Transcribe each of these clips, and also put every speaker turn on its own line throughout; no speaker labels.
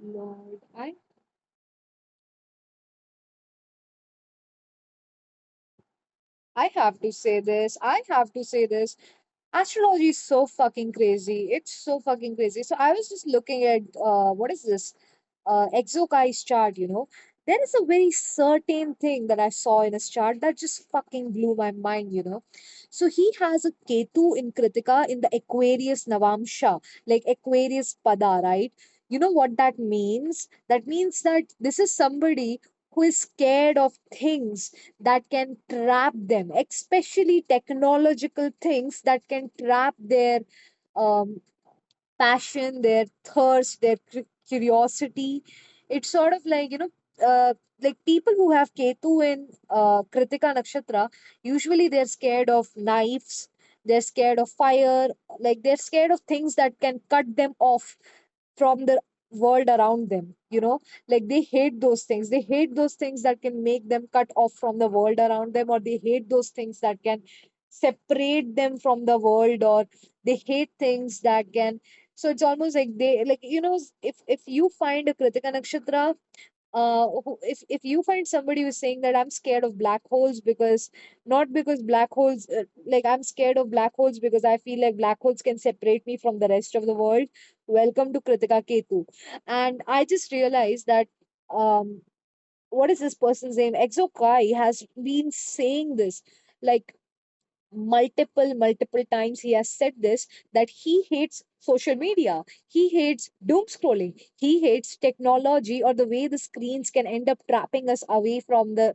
Lord, I have to say this. I have to say this. Astrology is so fucking crazy. It's so fucking crazy. So I was just looking at what is this? Exokai's chart, There is a very certain thing that I saw in his chart that just fucking blew my mind. So he has a Ketu in Kritika in the Aquarius Navamsha, like Aquarius Pada, right? You know what that means? That means that this is somebody who is scared of things that can trap them, especially technological things that can trap their um, passion, their thirst, their curiosity. It's sort of like, like people who have Ketu in Kritika Nakshatra, usually they're scared of knives, they're scared of fire, like they're scared of things that can cut them off from the world around them, like they hate those things. They hate those things that can make them cut off from the world around them, or they hate those things that can separate them from the world, or they hate things that can. So it's almost like they, like, if you find a Kritika Nakshatra, if you find somebody who's saying that I'm scared of black holes, because not because black holes, like I'm scared of black holes because I feel like black holes can separate me from the rest of the world, welcome to Kritika Ketu. And I just realized that um what is this person's name? Exokai has been saying this, like, multiple times he has said this, that he hates social media, he hates doom scrolling, he hates technology, or the way the screens can end up trapping us away from the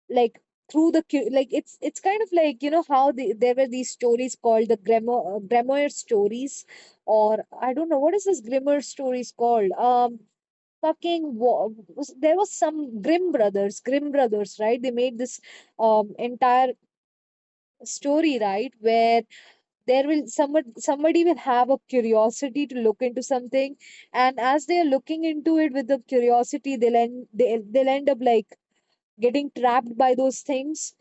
like through the like it's kind of like, how there were these stories called the grimoire stories, or I don't know what is this grimoire stories called. There was some Grimm brothers, right? They made this entire story, right, where there will somebody will have a curiosity to look into something, and as they are looking into it with the curiosity, they'll end up like getting trapped by those things,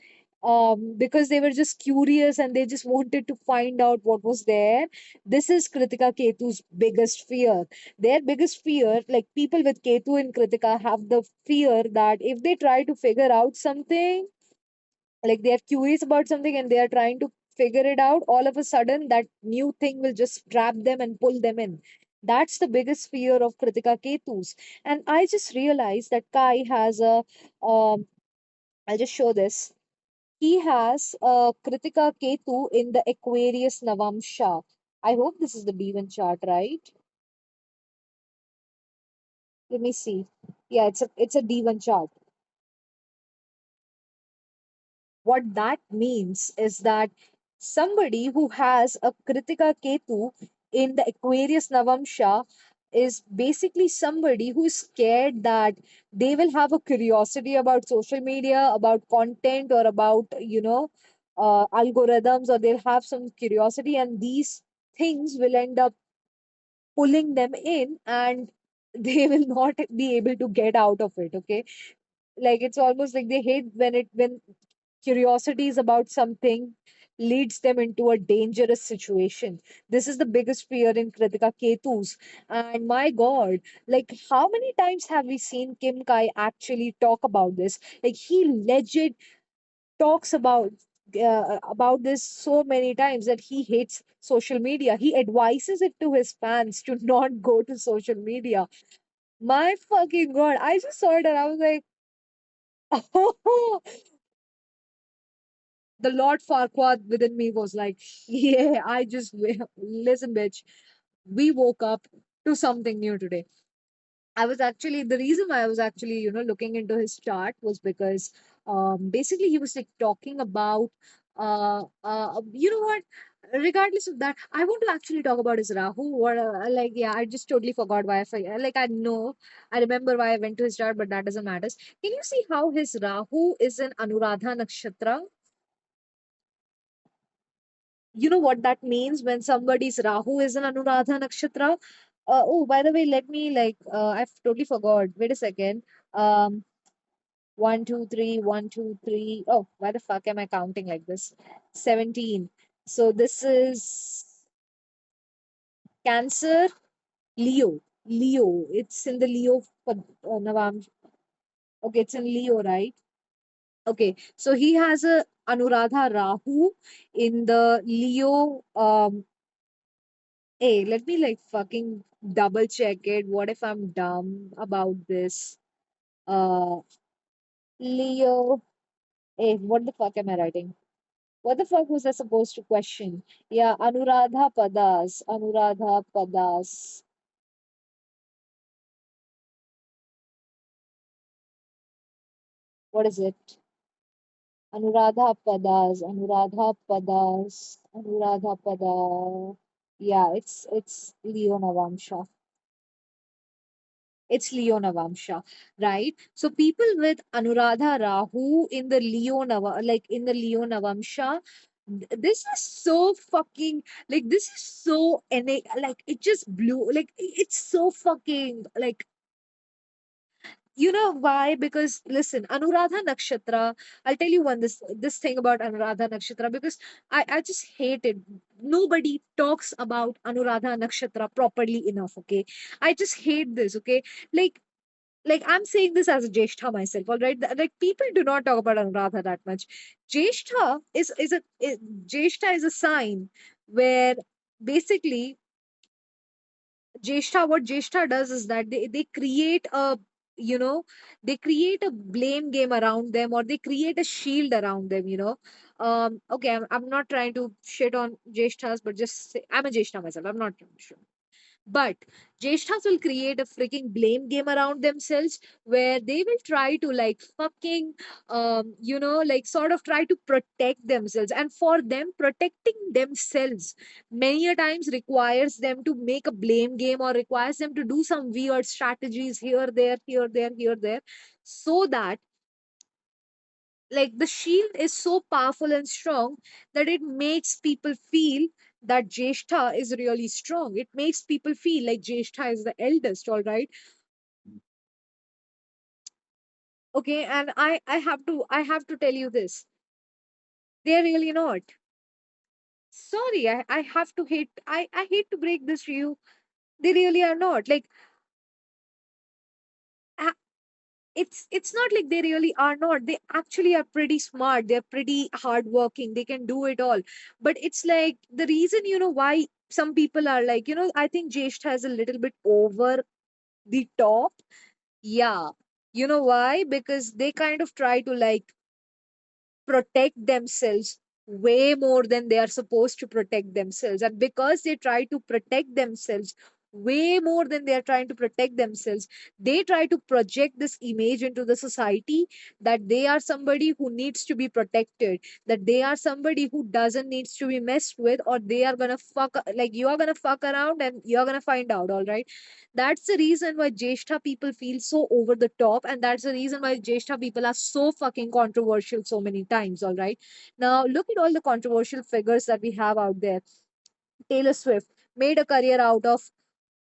because they were just curious and they just wanted to find out what was there. This is Kritika Ketu's biggest fear. Their biggest fear, like people with Ketu and Kritika have the fear that if they try to figure out something, like they are curious about something and they are trying to figure it out, all of a sudden that new thing will just trap them and pull them in. That's the biggest fear of Kritika Ketus. And I just realized that Kai has a um I'll just show this. He has Kritika Ketu in the Aquarius Navamsha. I hope this is the D1 chart, right? Let me see. Yeah, it's a D1 chart. What that means is that somebody who has a Kritika Ketu in the Aquarius Navamsha is basically somebody who is scared that they will have a curiosity about social media, about content, or about, algorithms, or they'll have some curiosity, and these things will end up pulling them in, and they will not be able to get out of it. Okay, like it's almost like they hate when curiosities about something leads them into a dangerous situation. This is the biggest fear in Kritika Ketu's. And my God, like how many times have we seen Kim Kai actually talk about this? Like he legit talks about this so many times that he hates social media. He advises it to his fans to not go to social media. My fucking God, I just saw it and I was like, the Lord Farquaad within me was like, yeah, listen, bitch. We woke up to something new today. I was actually the reason why I was actually, looking into his chart was because basically he was like talking about you know what? Regardless of that, I want to actually talk about his Rahu. Or like, yeah, I just totally forgot why like I know I remember why I went to his chart, but that doesn't matter. Can you see how his Rahu is in Anuradha Nakshatra? You know what that means when somebody's Rahu is an Anuradha Nakshatra? Oh, by the way, let me like I've totally forgot. Wait a second. Um, 1, 2, 3, 1, 2, 3. Oh, why the fuck am I counting like this? 17. So this is Cancer, Leo. Leo. It's in the Leo Navam. Okay, it's in Leo, right? Okay, so he has a Anuradha Rahu in the Leo. Hey, let me like fucking double check it. What if I'm dumb about this? Uh, Leo. Hey, what the fuck am I writing? What the fuck was I supposed to question? Yeah, Anuradha Padas. Anuradha Padas. What is it? Anuradha Padas. Anuradha Padas. Anuradha Pada. Yeah, it's Leo Navamsha. It's Leo Navamsha, right? So people with Anuradha Rahu in the like in the Leo Navamsha, this is so fucking like this is so like it just blew like it's so fucking like you know why? Because listen, Anuradha Nakshatra. I'll tell you one this thing about Anuradha Nakshatra because I just hate it. Nobody talks about Anuradha Nakshatra properly enough. Okay, I just hate this. Okay, like I'm saying this as a Jeshtha myself, all right? Like people do not talk about Anuradha that much. Jeshtha Jeshtha is a sign where basically what Jeshtha does is that they create a you know they create a blame game around them or they create a shield around them, okay, I'm not trying to shit on Jesthas, but just say, I'm a Jeshtha myself. I'm not sure. But Jeshthas will create a freaking blame game around themselves where they will try to like fucking, like sort of try to protect themselves. And for them, protecting themselves many a times requires them to make a blame game or requires them to do some weird strategies here, there, here, there, here, there, so that like the shield is so powerful and strong that it makes people feel that Jeshtha is really strong. It makes people feel like Jeshtha is the eldest, all right? Okay, and I have to tell you this. They're really not. Sorry, I hate to break this to you. They really are not. Like a- it's not like they really are not. They actually are pretty smart. They're pretty hardworking. They can do it all. But it's like the reason, why some people are like, I think Jeshtha has a little bit over the top. Yeah. You know why? Because they kind of try to like protect themselves way more than they are supposed to protect themselves. And because they try to protect themselves way more than they are trying to protect themselves, they try to project this image into the society that they are somebody who needs to be protected, that they are somebody who doesn't needs to be messed with, or they are gonna fuck like you are gonna fuck around and you're gonna find out, all right? That's the reason why Jeshtha people feel so over the top, and that's the reason why Jeshtha people are so fucking controversial so many times. All right. Now, look at all the controversial figures that we have out there. Taylor Swift made a career out of,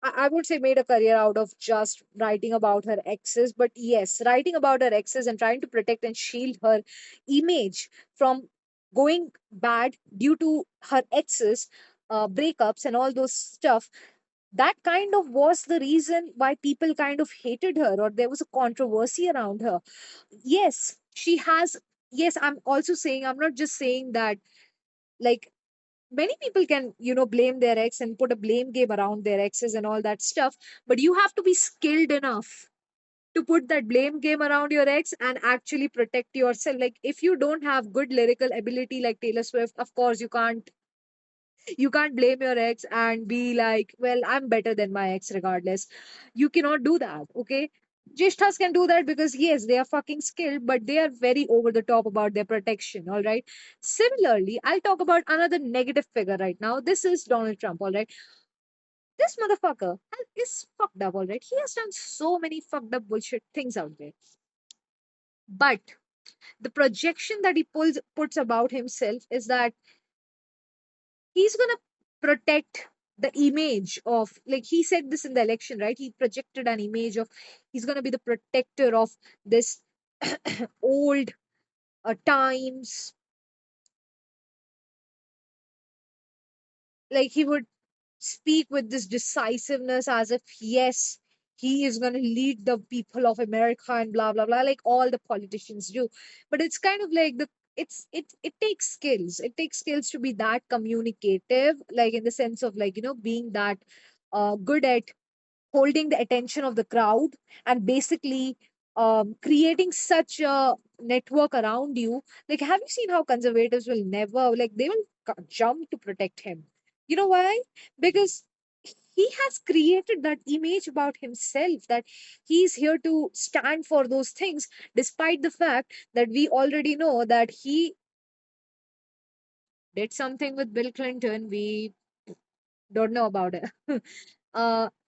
I would say, made a career out of just writing about her exes. But yes, writing about her exes and trying to protect and shield her image from going bad due to her exes, breakups, and all those stuff, that kind of was the reason why people kind of hated her or there was a controversy around her. Yes, she has. Yes, I'm also saying, I'm not just saying that, like, many people can, blame their ex and put a blame game around their exes and all that stuff, but you have to be skilled enough to put that blame game around your ex and actually protect yourself. Like, if you don't have good lyrical ability like Taylor Swift, of course you can't blame your ex and be like, well, I'm better than my ex regardless. You cannot do that, okay? Jishtas can do that because yes, they are fucking skilled, but they are very over the top about their protection, all right? Similarly, I'll talk about another negative figure right now. This is Donald Trump, all right? This motherfucker is fucked up, all right? He has done so many fucked up bullshit things out there. But the projection that he puts about himself is that he's gonna protect the image of, like he said this in the election, right? He projected an image of he's gonna be the protector of this old times. Like he would speak with this decisiveness as if, yes, he is going to lead the people of America and blah, blah, blah, like all the politicians do. But it's kind of like it takes skills. It takes skills to be that communicative, like in the sense of like, being that good at holding the attention of the crowd and basically creating such a network around you. Like, have you seen how conservatives will never, like, they will jump to protect him? You know why? Because he has created that image about himself that he's here to stand for those things, despite the fact that we already know that he did something with Bill Clinton. We don't know about it.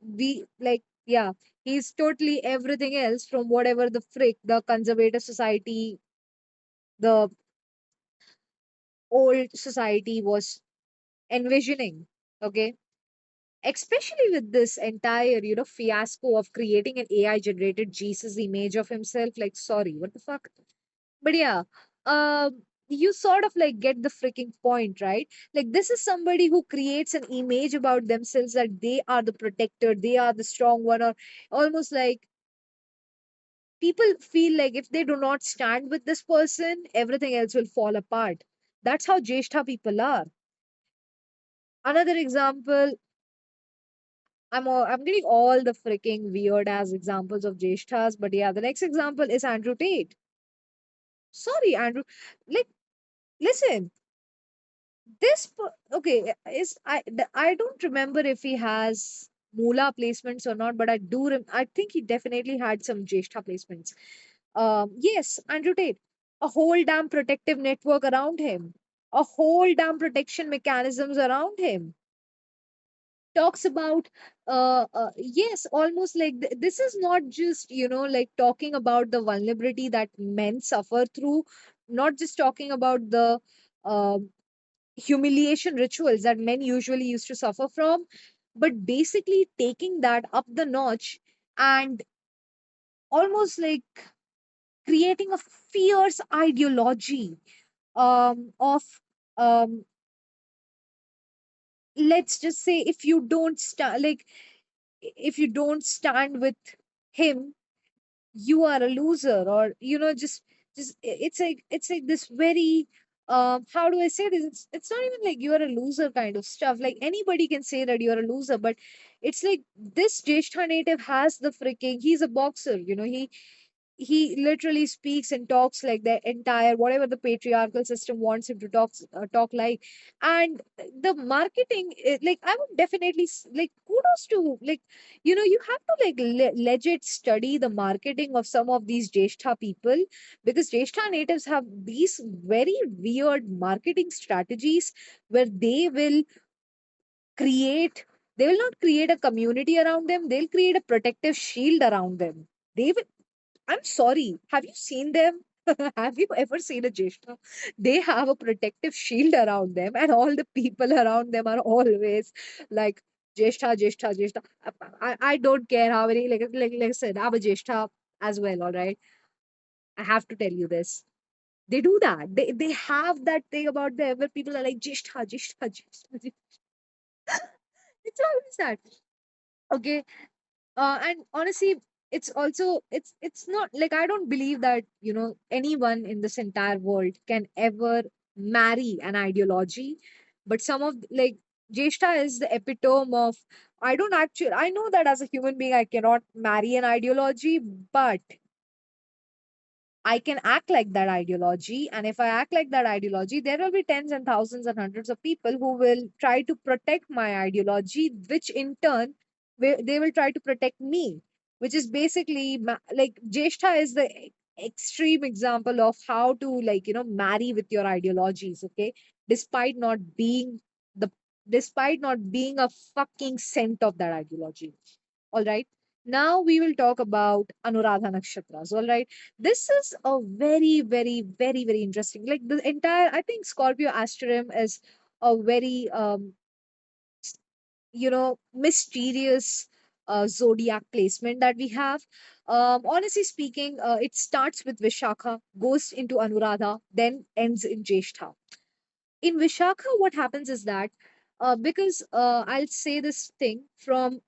We like, yeah, he's totally everything else from whatever the frick the conservative society, the old society was envisioning. Okay, especially with this entire fiasco of creating an AI generated Jesus image of himself. Like, sorry, what the fuck? But yeah, you sort of like get the freaking point, right? Like, this is somebody who creates an image about themselves that they are the protector, they are the strong one, or almost like people feel like if they do not stand with this person, everything else will fall apart. That's how Jeshta people are. Another example, I'm getting all the freaking weird ass examples of Jeshtas, but yeah, the next example is Andrew Tate. Sorry, Andrew. Like, listen, okay, I don't remember if he has Moola placements or not, but I think he definitely had some Jeshta placements. Yes, Andrew Tate, a whole damn protective network around him, a whole damn protection mechanisms around him. Talks about, yes, almost like this is not just like talking about the vulnerability that men suffer through, not just talking about the humiliation rituals that men usually used to suffer from, but basically taking that up the notch and almost like creating a fierce ideology of, um, let's just say, if you don't stand, like, if you don't stand with him, you are a loser, or just it's like this very, how do I say this, it's not even like you are a loser kind of stuff. Like, anybody can say that you're a loser, but it's like this Jeshta native has the freaking, he's a boxer, he literally speaks and talks like the entire whatever the patriarchal system wants him to talk like. And the marketing, like, I would definitely like, kudos to, like, you have to like legit study the marketing of some of these Jeshta people, because Jeshta natives have these very weird marketing strategies where create they will not create a community around them, they'll create a protective shield around them. They will, I'm sorry. Have you seen them? Have you ever seen a Jeshta? They have a protective shield around them, and all the people around them are always like Jeshta, Jeshta, Jeshta. I don't care how many, like I said, I'm a Jeshta as well, all right? I have to tell you this. They do that. They have that thing about them where people are like Jeshta, Jeshta, Jeshta. Jeshta." It's always that. Okay, and honestly, it's not like, I don't believe that anyone in this entire world can ever marry an ideology, but some of, like, Jeshta is the epitome of, I know that as a human being I cannot marry an ideology, but I can act like that ideology. And if I act like that ideology, there will be tens and thousands and hundreds of people who will try to protect my ideology, which in turn, they will try to protect me, which is basically like Jeshta is the extreme example of how to, like, marry with your ideologies. Okay. Despite not being the, despite not being a fucking cent of that ideology. All right. Now we will talk about Anuradha Nakshatras. All right. This is a very, very, very, very interesting. Like, the entire, I think Scorpio Asterism is a very, mysterious zodiac placement that we have. Honestly speaking, it starts with Vishakha, goes into Anuradha, then ends in Jeshta. In Vishakha, what happens is that Because I'll say this thing from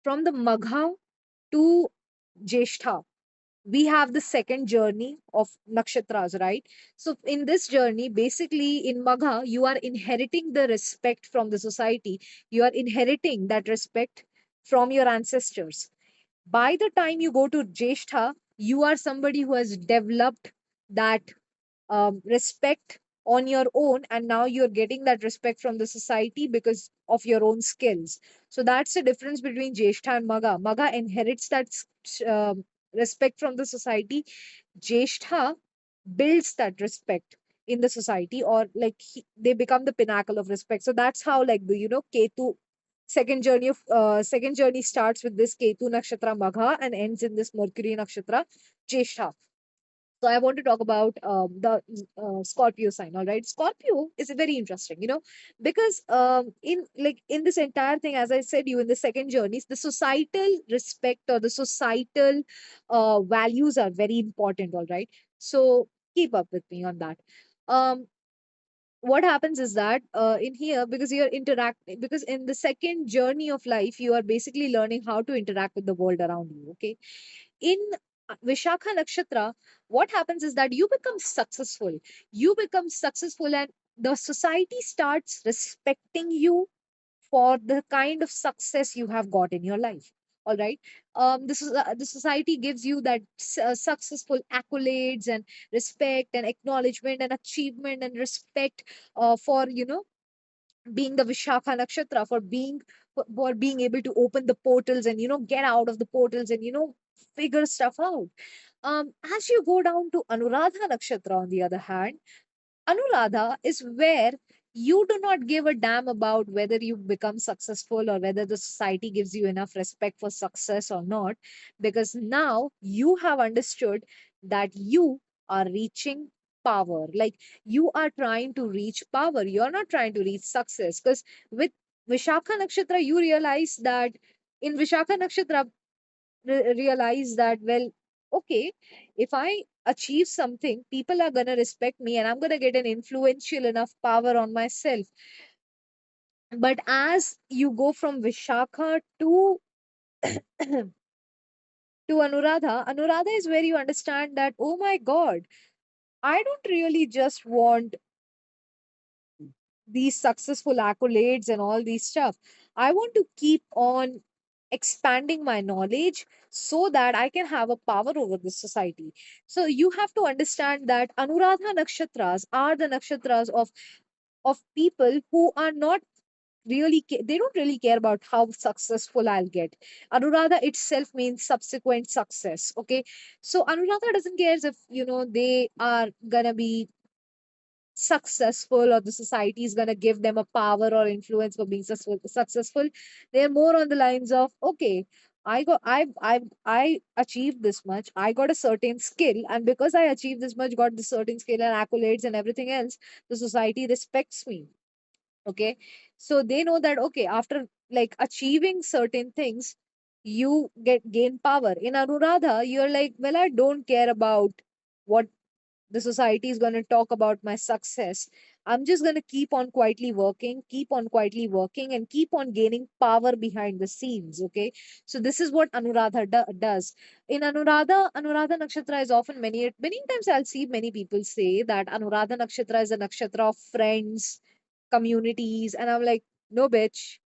the Magha to Jeshtha, we have the second journey of nakshatras, right? So in this journey, basically in Magha, you are inheriting the respect from the society. You are inheriting that respect from your ancestors. By the time you go to Jeshtha, you are somebody who has developed that respect on your own, and now you're getting that respect from the society because of your own skills. So that's the difference between Jeshtha and Maga inherits that respect from the society. Jeshtha builds that respect in the society, or like they become the pinnacle of respect. So that's how, like, the Ketu second journey starts with this Ketu nakshatra Magha and ends in this Mercury nakshatra Jeshtha. So I want to talk about the Scorpio sign. All right, Scorpio is very interesting, because in this entire thing, as I said, you in the second journeys, the societal respect or the societal values are very important. All right, so keep up with me on that. Um, what happens is that in here, because you're interacting, because in the second journey of life, you are basically learning how to interact with the world around you. Okay, in Vishakha Nakshatra, what happens is that you become successful. You become successful, and the society starts respecting you for the kind of success you have got in your life. All right. The society gives you that successful accolades and respect and acknowledgement and achievement and respect for being the Vishakha Nakshatra, for being able to open the portals and get out of the portals and figure stuff out. As you go down to Anuradha Nakshatra, on the other hand, Anuradha is where you do not give a damn about whether you become successful or whether the society gives you enough respect for success or not, because now you have understood that you are reaching power. Like, you are trying to reach power, you're not trying to reach success. Because with Vishakha Nakshatra, you realize that in Vishakha Nakshatra, realize that, well, okay, if I achieve something, people are going to respect me and I'm going to get an influential enough power on myself. But as you go from Vishakha to Anuradha is where you understand that, oh my god, I don't really just want these successful accolades and all these stuff. I want to keep on expanding my knowledge so that I can have a power over the society. So you have to understand that Anuradha nakshatras are the nakshatras of people who are not they don't really care about how successful I'll get. Anuradha itself means subsequent success. Okay. So Anuradha doesn't care if they are gonna be successful or the society is going to give them a power or influence for being successful. They're more on the lines of, okay, I achieved this much, I got a certain skill, and because I achieved this much, got this certain skill and accolades and everything else, the society respects me. Okay. So they know that, okay, after like achieving certain things, you gain power. In Anuradha, you're like, well, I don't care about what the society is going to talk about my success. I'm just going to keep on quietly working, and keep on gaining power behind the scenes. Okay. So this is what Anuradha does. In Anuradha Nakshatra is often many times I'll see many people say that Anuradha Nakshatra is a nakshatra of friends, communities. And I'm like, no, bitch,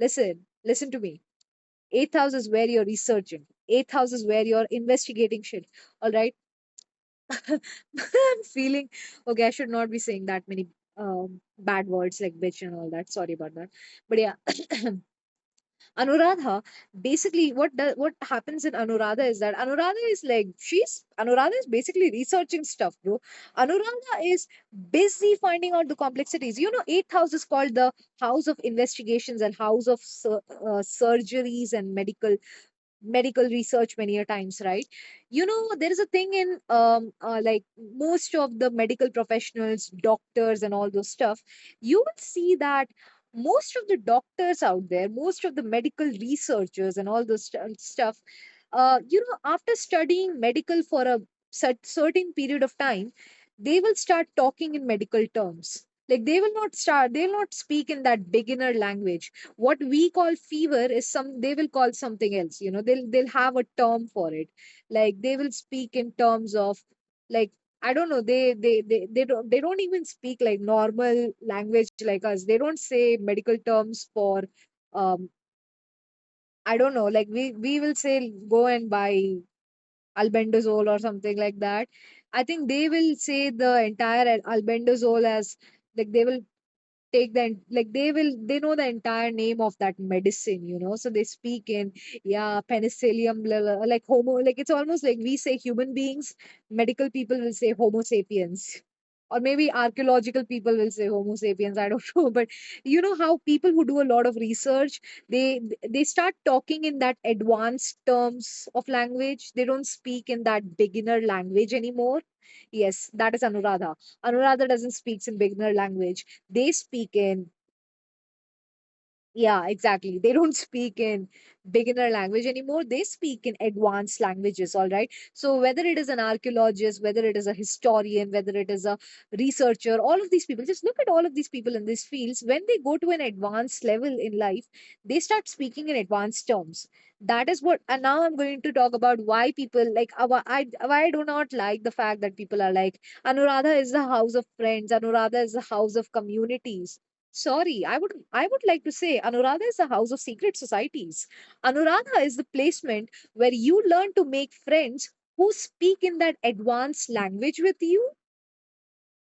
listen to me. Eighth house is where you're researching. Eighth house is where you're investigating shit. All right. I'm feeling okay. I should not be saying that many bad words like bitch and all that. Sorry about that. But yeah, Anuradha, basically what happens in Anuradha is that Anuradha is basically researching stuff, bro. Anuradha is busy finding out the complexities. Eighth house is called the house of investigations and house of surgeries and medical research many a times, right? There is a thing in like most of the medical professionals, doctors and all those stuff. You will see that most of the doctors out there, most of the medical researchers and all those stuff, after studying medical for a certain period of time, they will start talking in medical terms. Like they'll not speak in that beginner language. What we call fever is they will call something else, they'll have a term for it. Like they will speak in terms of, like, I don't know, they don't even speak like normal language like us. They don't say medical terms for, I don't know, like we will say go and buy albendazole or something like that. I think they will say the entire albendazole as, like they will take like they know the entire name of that medicine, so they speak in, yeah, penicillium blah, blah, like homo, like it's almost like we say human beings, medical people will say homo sapiens, or maybe archaeological people will say homo sapiens, I don't know. But you know how people who do a lot of research, they start talking in that advanced terms of language. They don't speak in that beginner language anymore. Yes, that is Anuradha. Anuradha doesn't speak in beginner language. They speak in, yeah, exactly. They don't speak in beginner language anymore. They speak in advanced languages, all right? So, whether it is an archaeologist, whether it is a historian, whether it is a researcher, all of these people, just look at all of these people in these fields. When they go to an advanced level in life, they start speaking in advanced terms. That is what, and now I'm going to talk about why people like, why I do not like the fact that people are like, Anuradha is the house of friends, Anuradha is the house of communities. Sorry, I would like to say Anuradha is the house of secret societies. Anuradha is the placement where you learn to make friends who speak in that advanced language with you,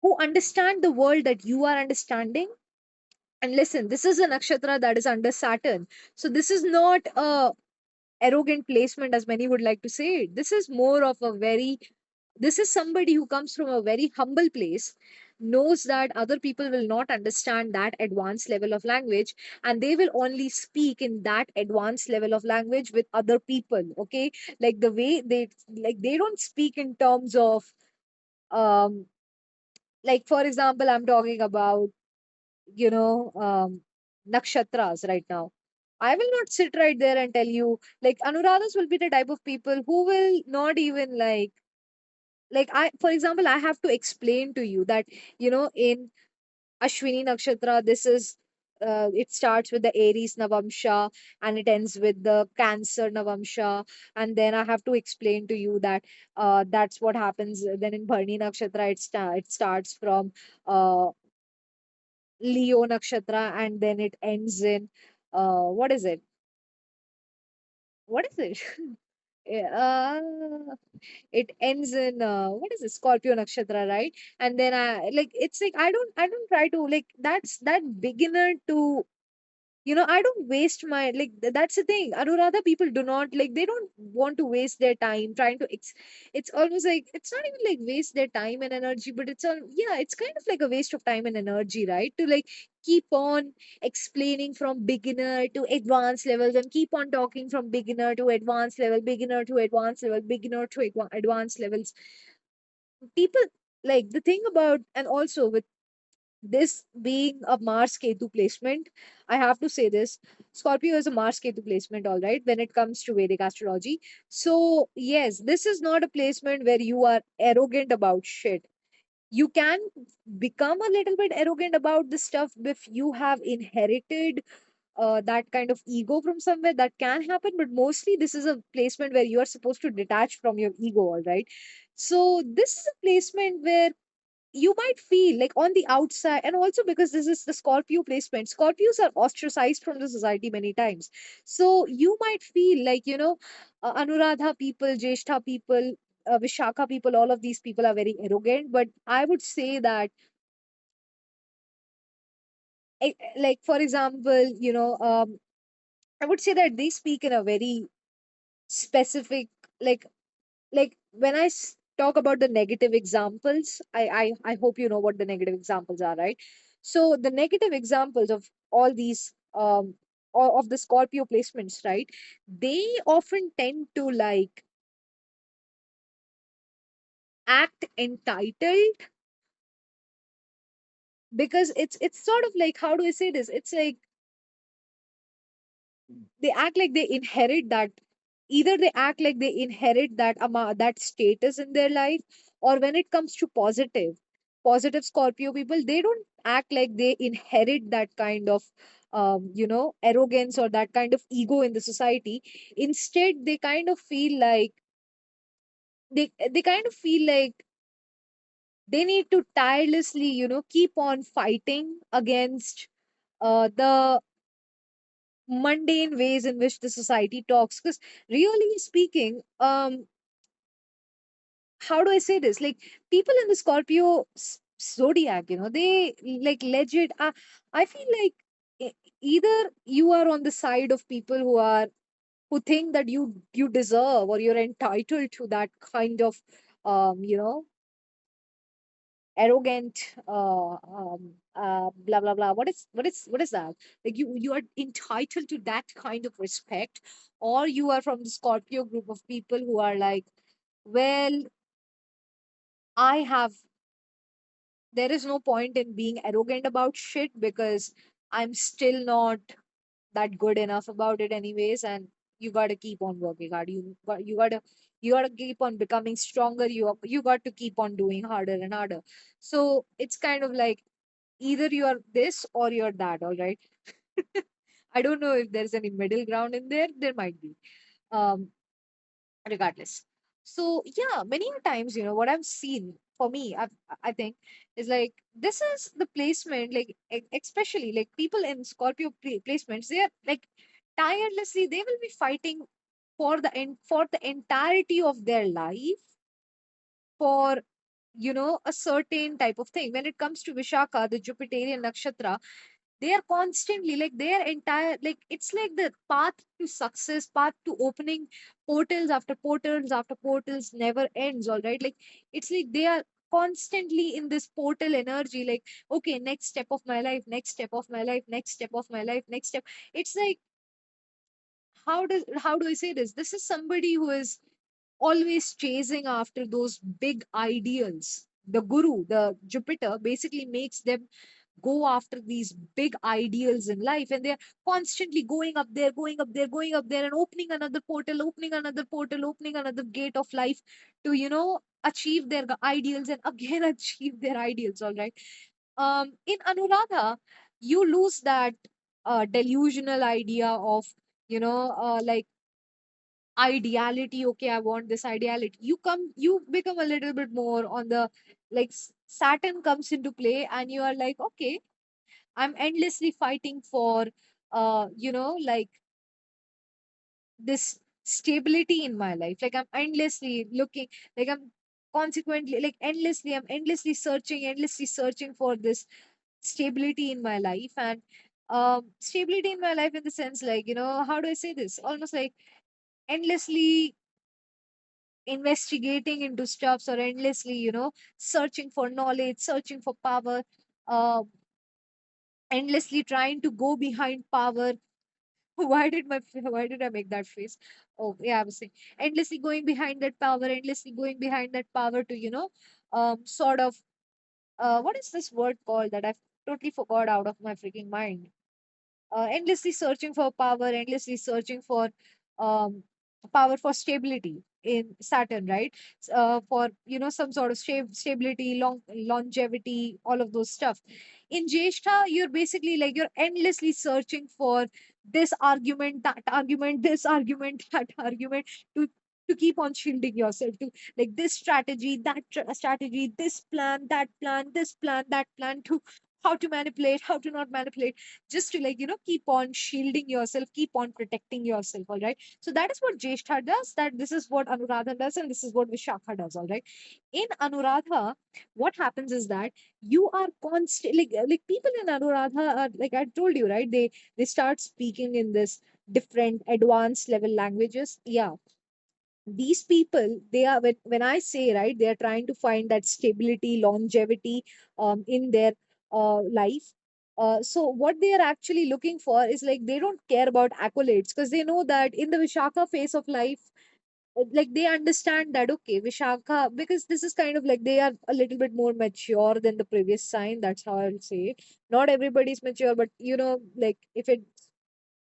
who understand the world that you are understanding. And listen, this is a nakshatra that is under Saturn. So this is not a arrogant placement as many would like to say it. This is more of a very, this is somebody who comes from a very humble place, knows that other people will not understand that advanced level of language, and they will only speak in that advanced level of language with other people. Okay, like the way they, like they don't speak in terms of, um like for example, I'm talking about, you know um nakshatras right now. I will not sit right there and tell you, like Anuradhas will be the type of people who will not even like I, for example, I have to explain to you that, in Ashwini nakshatra, this is, it starts with the Aries Navamsha and it ends with the Cancer Navamsha. And then I have to explain to you that, that's what happens. Then in Bharni nakshatra, it starts from, uh, Leo nakshatra, and then it ends in, what is it? What is it? Yeah, it ends in, what is it, Scorpio nakshatra, right? And then I, like, it's like I don't try to, like, that's that beginner to, I don't waste my, like, that's the thing. Anuradha people do not, like, they don't want to waste their time trying to it's almost like, it's not even like waste their time and energy, but it's all, yeah, it's kind of like a waste of time and energy, right? To like keep on explaining from beginner to advanced levels, and keep on talking from beginner to advanced level, beginner to advanced level, beginner to advanced levels. People, like, the thing about, and also with this being a Mars Ketu placement, I have to say this. Scorpio is a Mars Ketu placement, all right, when it comes to Vedic astrology. So, yes, this is not a placement where you are arrogant about shit. You can become a little bit arrogant about this stuff if you have inherited that kind of ego from somewhere. That can happen, but mostly this is a placement where you are supposed to detach from your ego, all right? So, this is a placement where you might feel like on the outside, and also because this is the Scorpio placement, Scorpios are ostracized from the society many times. So you might feel like, Anuradha people, Jeshta people, Vishakha people, all of these people are very arrogant. But I would say that, like, for example, I would say that they speak in a very specific, like, when talk about the negative examples, I hope you know what the negative examples are, right? So the negative examples of all these, of the Scorpio placements, right? They often tend to like act entitled, because it's sort of like, how do I say this? It's like they act like they inherit that, either they act like they inherit that that status in their life, or when it comes to positive, positive Scorpio people, they don't act like they inherit that kind of arrogance or that kind of ego in the society. Instead, they kind of feel like they need to tirelessly, keep on fighting against the mundane ways in which the society talks. Because really speaking, how do I say this? Like, people in the Scorpio zodiac, they like legit. I feel like either you are on the side of people who think that you deserve or you're entitled to that kind of um, you know arrogant blah blah blah. What is that? Like, you are entitled to that kind of respect, or you are from the Scorpio group of people who are like, well, I have there is no point in being arrogant about shit because I'm still not that good enough about it anyways, and you got to keep on working hard. You got to keep on becoming stronger. You got to keep on doing harder and harder. So it's kind of like either you're this or you're that, all right? I don't know if there's any middle ground in there. There might be. Um, Regardless. So yeah, many a times, what I've seen for me, I think is like this is the placement, like especially like people in Scorpio placements, they are like tirelessly they will be fighting for the entirety of their life for a certain type of thing. When it comes to Vishaka, the Jupiterian nakshatra, they are constantly like their entire, like it's like the path to success, path to opening portals after portals after portals never ends, all right? Like, it's like they are constantly in this portal energy, like, okay, next step of my life, next step of my life, next step of my life, next step. It's like, how do I say this? This is somebody who is always chasing after those big ideals. The guru, the Jupiter, basically makes them go after these big ideals in life, and they're constantly going up there, going up there, going up there, and opening another portal, opening another portal, opening another gate of life to achieve their ideals and again achieve their ideals, all right? In Anuradha, you lose that delusional idea of like ideality. Okay, I want this ideality. You become a little bit more on the, like, Saturn comes into play, and you are like, okay, I'm endlessly fighting for like this stability in my life. Like, I'm endlessly looking, like, I'm endlessly searching for this stability in my life. And stability in my life in the sense, like, how do I say this? Almost like endlessly investigating into stuffs, or endlessly, searching for knowledge, searching for power, uh, endlessly trying to go behind power. Why did I make that face? Oh yeah, I was saying endlessly going behind that power, endlessly going behind that power to sort of what is this word called that I've totally forgot out of my freaking mind? Endlessly searching for power, endlessly searching for um, power, for stability in Saturn, right? For some sort of stability, longevity, all of those stuff. In Jeshta, you're basically like you're endlessly searching for this argument, that argument, this argument, that argument, to keep on shielding yourself to, like, this strategy, that strategy, this plan, that plan, this plan, that plan, to how to manipulate, how to not manipulate, just to, like, keep on shielding yourself, keep on protecting yourself, all right? So that is what Jeshta does, that this is what Anuradha does, and this is what Vishakha does, all right? In Anuradha, what happens is that you are constant, like people in Anuradha are, like I told you, right? They start speaking in this different advanced level languages. Yeah, these people, they are, when I say, right, they are trying to find that stability, longevity in their life. So what they are actually looking for is, like, they don't care about accolades, because they know that in the Vishaka phase of life, like, they understand that, okay, Vishaka, because this is kind of like they are a little bit more mature than the previous sign. That's how I'll say it. Not everybody's mature, but like, if it's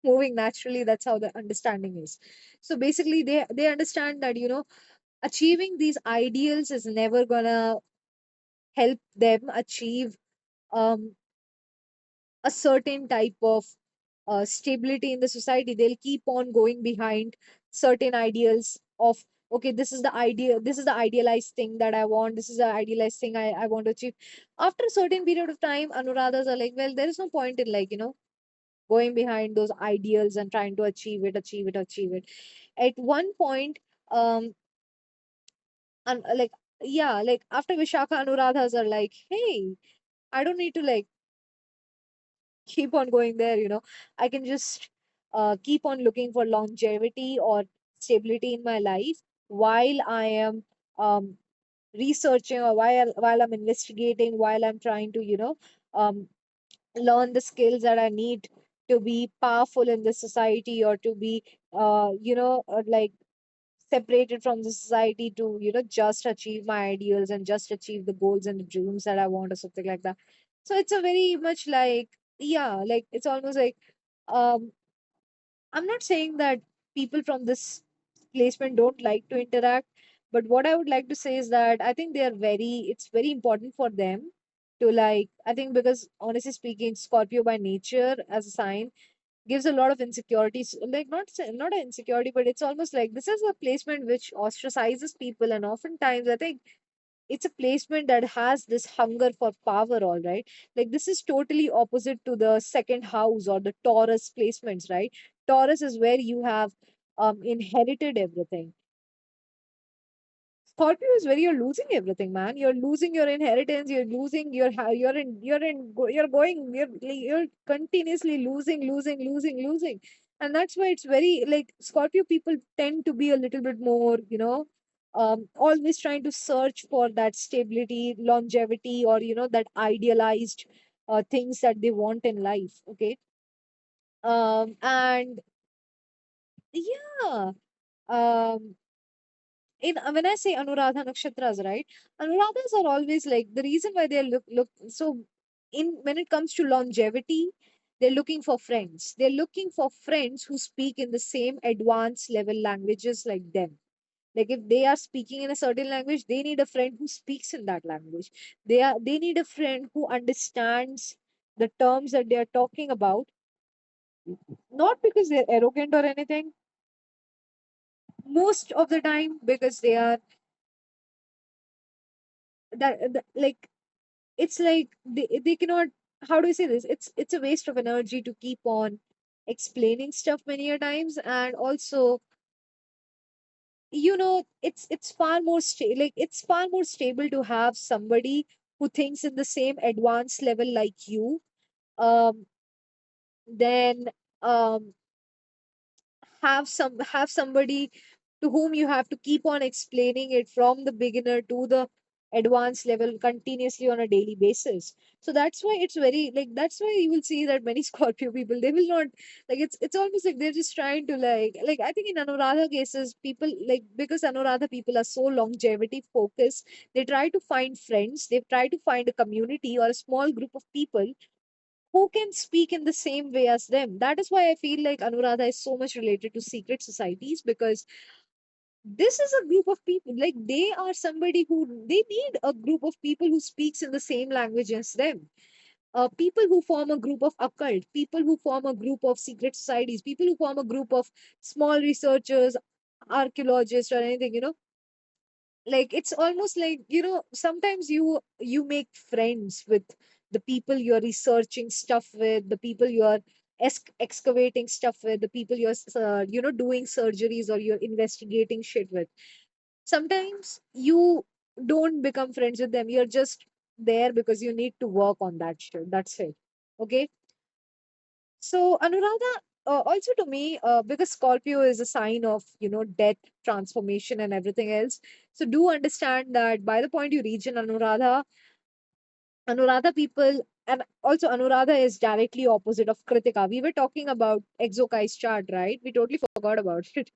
moving naturally, that's how the understanding is. So basically, they understand that achieving these ideals is never gonna help them achieve um, a certain type of stability in the society. They'll keep on going behind certain ideals of, okay, this is the idea, this is the idealized thing that I want, this is the idealized thing I want to achieve. After a certain period of time, anuradhas are like, well, there is no point in, like, going behind those ideals and trying to achieve it. At one point, um, like, yeah, like after Vishakha, anuradhas are like, hey, I don't need to like keep on going there, I can just keep on looking for longevity or stability in my life while I am researching, or while I'm investigating, while I'm trying to um, learn the skills that I need to be powerful in the society, or to be like separated from the society, to just achieve my ideals and just achieve the goals and the dreams that I want, or something like that. So it's a very much like, yeah, like it's almost like, um I'm not saying that people from this placement don't like to interact, but what I would like to say is that I think it's very important for them to, like, I think, because honestly speaking, Scorpio by nature as a sign gives a lot of insecurities, like not an insecurity, but it's almost like this is a placement which ostracizes people, and oftentimes I think it's a placement that has this hunger for power, all right. Like this is totally opposite to the second house or the Taurus placements, right? Taurus is where you have inherited everything. Scorpio is where you're losing everything, man. You're losing your inheritance. You're losing your you're going you're continuously losing, and that's why it's very like Scorpio people tend to be a little bit more, always trying to search for that stability, longevity, or that idealized things that they want in life. Okay, and yeah, um when I say Anuradha nakshatras, right? Anuradhas are always like the reason why they look so in when it comes to longevity, they're looking for friends. They're looking for friends who speak in the same advanced level languages like them. Like if they are speaking in a certain language, they need a friend who speaks in that language. They need a friend who understands the terms that they are talking about, not because they're arrogant or anything. Most of the time, because they are like it's like they cannot, how do I say this, it's a waste of energy to keep on explaining stuff many a times. And also, it's far more like it's far more stable to have somebody who thinks in the same advanced level like you, um then um have somebody to whom you have to keep on explaining it from the beginner to the advanced level continuously on a daily basis. So that's why it's very like, that's why you will see that many Scorpio people, they will not, like, it's almost like they're just trying to like I think in Anuradha cases, people like, because Anuradha people are so longevity focused, they try to find friends, they try to find a community or a small group of people who can speak in the same way as them. That is why I feel like Anuradha is so much related to secret societies, because this is a group of people, like they are somebody who they need a group of people who speaks in the same language as them. People who form a group of occult, people who form a group of secret societies, people who form a group of small researchers, archaeologists, or anything, like it's almost like, sometimes you make friends with the people you're researching stuff with, the people you're excavating stuff with, the people you're doing surgeries or you're investigating shit with. Sometimes you don't become friends with them, you're just there because you need to work on that shit, that's it. Okay, so Anuradha, also to me, because Scorpio is a sign of, death, transformation, and everything else. So do understand that by the point you reach in Anuradha people, and also Anuradha is directly opposite of Kritika. We were talking about Exokai's chart, right? We totally forgot about it.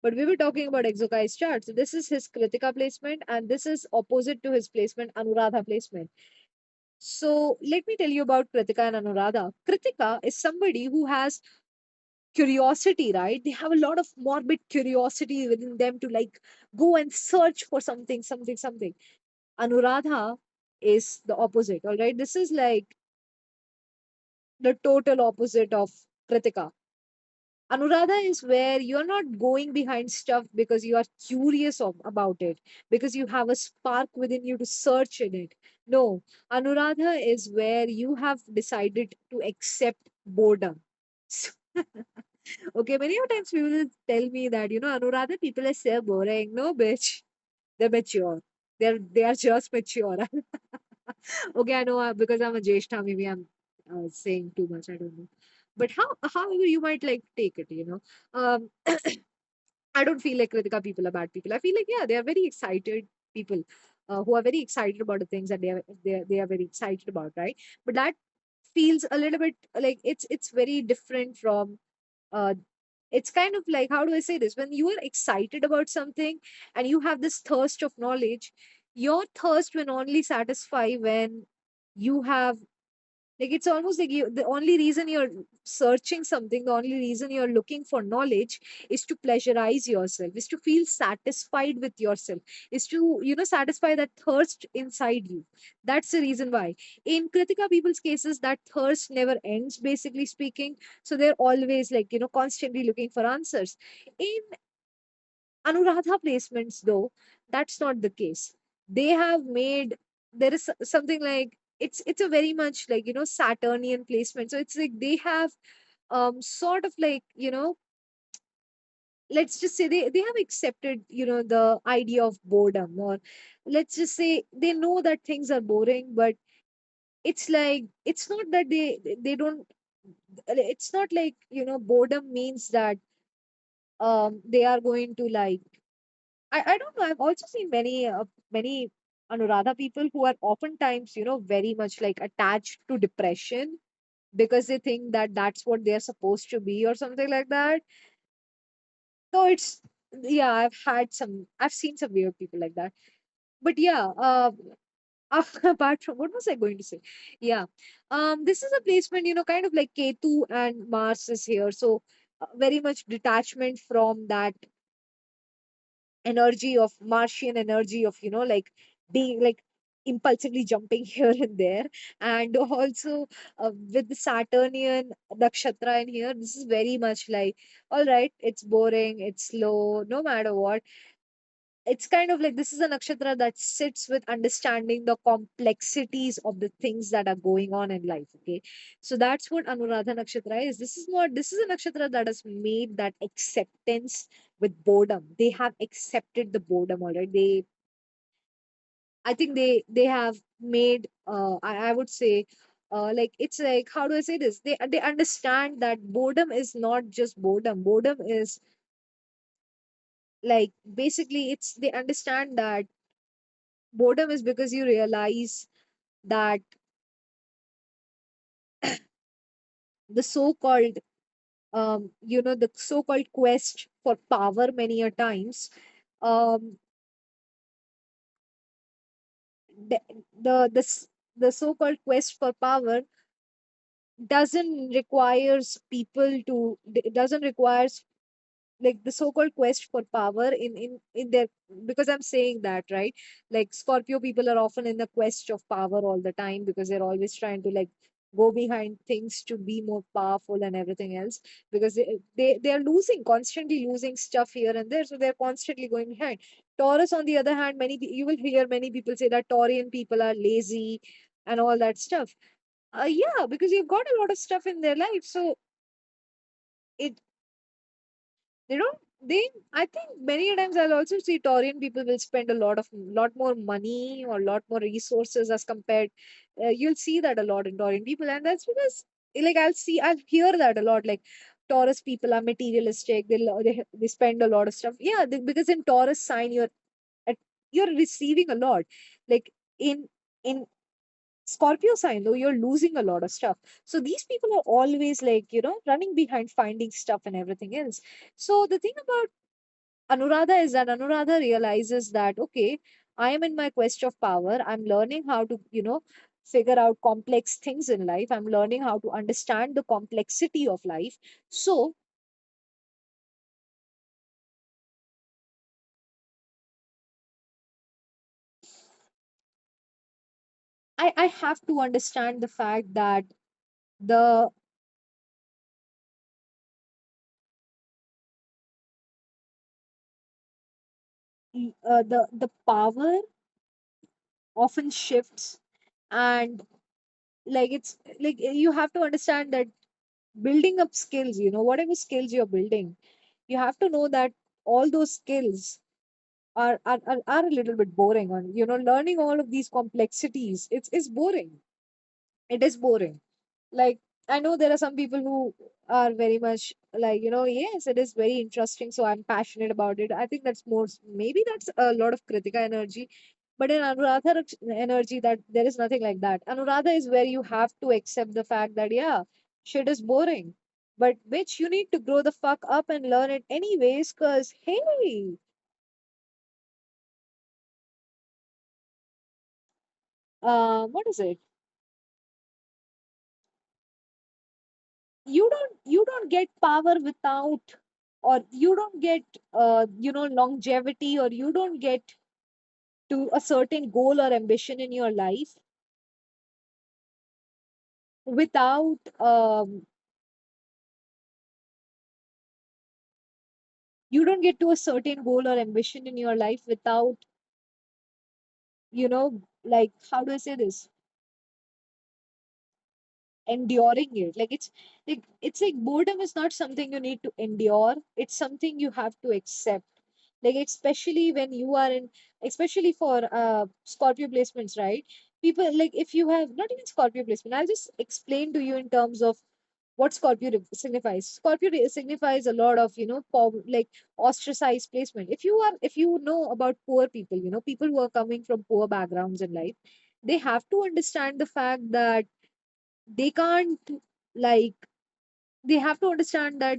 But we were talking about Exokai's chart. So this is his Kritika placement, and this is opposite to his placement, Anuradha placement. So let me tell you about Kritika and Anuradha. Kritika is somebody who has curiosity, right? They have a lot of morbid curiosity within them to like go and search for something. Anuradha is the opposite. All right. This is like the total opposite of Kritika. Anuradha is where you're not going behind stuff because you are curious about it, because you have a spark within you to search in it. No, Anuradha is where you have decided to accept boredom. Okay, many of times people will tell me that, Anuradha, people are so boring. No, bitch, they're mature. They are just mature. Okay, I know because I'm a Jeshta, maybe I'm saying too much. I don't know. But however you might like take it, Um, I don't feel like Kritika people are bad people. I feel like, yeah, they are very excited people who are very excited about the things that they are very excited about, right? But that feels a little bit like it's very different from uh, it's kind of like, how do I say this? When you are excited about something and you have this thirst of knowledge, your thirst will only satisfy when you have, like, it's almost like the only reason you're searching something, the only reason you're looking for knowledge is to pleasurize yourself, is to feel satisfied with yourself, is to, satisfy that thirst inside you. That's the reason why. In Kritika people's cases, that thirst never ends, basically speaking. So they're always like, constantly looking for answers. In Anuradha placements, though, that's not the case. They have made, there is something like, it's a very much like, Saturnian placement. So it's like they have sort of like, let's just say they have accepted, the idea of boredom, or let's just say they know that things are boring, but it's like, it's not that they don't, it's not like, boredom means that they are going to like, I don't know. I've also seen many Anuradha people who are oftentimes, very much like attached to depression because they think that that's what they're supposed to be or something like that. So it's, yeah, I've seen some weird people like that. But yeah, apart from, what was I going to say? Yeah, this is a placement, kind of like Ketu and Mars is here. So very much detachment from that energy of Martian energy of, like being like impulsively jumping here and there. And also with the Saturnian nakshatra in here, this is very much like, all right, it's boring, it's slow, no matter what. It's kind of like, this is a nakshatra that sits with understanding the complexities of the things that are going on in life. Okay. So that's what Anuradha nakshatra is. This is a nakshatra that has made that acceptance with boredom. They have accepted the boredom already. I think they have made, I would say, like, it's like, how do I say this? They understand that boredom is not just boredom. Boredom is like, basically, it's, they understand that boredom is because you realize that the so-called the so-called quest for power many a times, um the the so-called quest for power doesn't requires people to, it doesn't requires, like, the so-called quest for power in their, because I'm saying that, right? Like, Scorpio people are often in the quest of power all the time because they're always trying to like go behind things to be more powerful and everything else, because they are losing, constantly losing stuff here and there, so they're constantly going behind. Taurus, on the other hand, you will hear many people say that Taurian people are lazy and all that stuff. Yeah, because you've got a lot of stuff in their life, so it they don't they I think many a times I'll also see Taurian people will spend a lot more money or a lot more resources as compared, you'll see that a lot in Taurian people, and that's because, like, I'll hear that a lot, like Taurus people are materialistic, they spend a lot of stuff. Yeah, because in Taurus sign at, you're receiving a lot, like in in Scorpio sign, though, you're losing a lot of stuff. So these people are always like, running behind finding stuff and everything else. So the thing about Anuradha is that Anuradha realizes that, okay, I am in my quest of power. I'm learning how to, figure out complex things in life. I'm learning how to understand the complexity of life. So, I have to understand the fact that the the power often shifts, and like it's like you have to understand that building up skills, whatever skills you're building, you have to know that all those skills are a little bit boring. On learning all of these complexities, it's boring. It is boring. Like, I know there are some people who are very much like, yes, it is very interesting, so I'm passionate about it. I think that's more, maybe that's a lot of kritika energy. But in Anuradha energy, that there is nothing like that. Anuradha is where you have to accept the fact that, yeah, shit is boring, but which you need to grow the fuck up and learn it anyways, because hey, what is it, you don't get power without, or you don't get longevity, or you don't get to a certain goal or ambition in your life without you don't get to a certain goal or ambition in your life without, like, how do I say this, enduring it. Like, it's like boredom is not something you need to endure, it's something you have to accept. Like, especially when you are in, especially for Scorpio placements, right? People, like, if you have not even Scorpio placement, I'll just explain to you in terms of what Scorpio signifies. Scorpio signifies a lot of, like, ostracized placement. If you know about poor people, people who are coming from poor backgrounds in life, they have to understand the fact that they can't, like, they have to understand that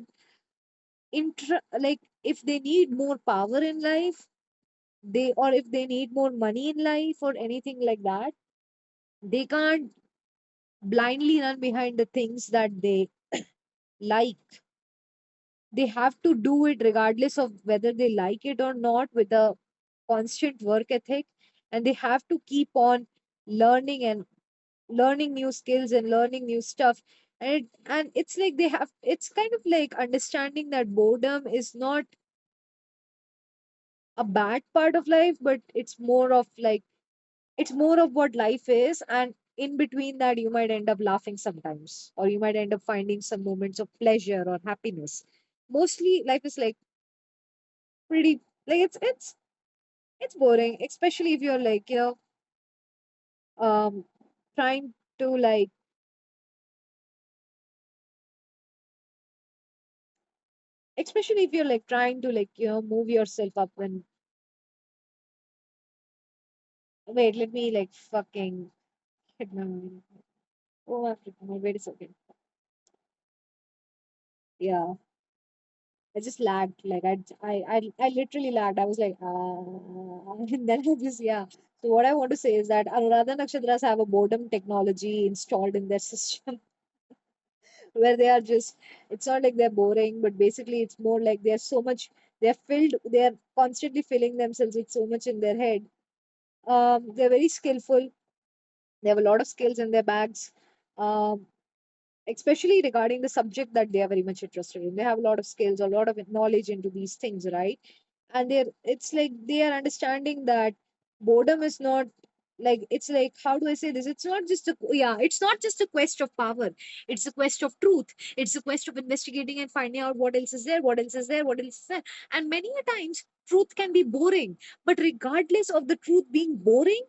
like, if they need more power in life, or if they need more money in life or anything like that, they can't blindly run behind the things that they like. They have to do it regardless of whether they like it or not, with a constant work ethic. And they have to keep on learning and learning new skills and learning new stuff. And it's like it's kind of like understanding that boredom is not a bad part of life, but it's more of what life is. And in between that, you might end up laughing sometimes, or you might end up finding some moments of pleasure or happiness. Mostly life is like pretty, like, it's boring, especially if you're like, um trying to, like, especially if you're like trying to, like, move yourself up. And wait, let me, like, fucking hit my mind. Oh, I have to, wait a second. Yeah, I just lagged. Like, I literally lagged. I was like, and then I just, yeah. So what I want to say is that Anuradha Nakshatras have a boredom technology installed in their system, where they are just, it's not like they're boring, but basically it's more like they're constantly filling themselves with so much in their head. They're very skillful. They have a lot of skills in their bags. Um, Especially regarding the subject that they are very much interested in. They have a lot of skills, a lot of knowledge into these things, right? And it's like they are understanding that boredom is not, like, it's like, how do I say this? It's not just it's not just a quest of power. It's a quest of truth. It's a quest of investigating and finding out what else is there, what else is there, what else is there. And many a times truth can be boring, but regardless of the truth being boring,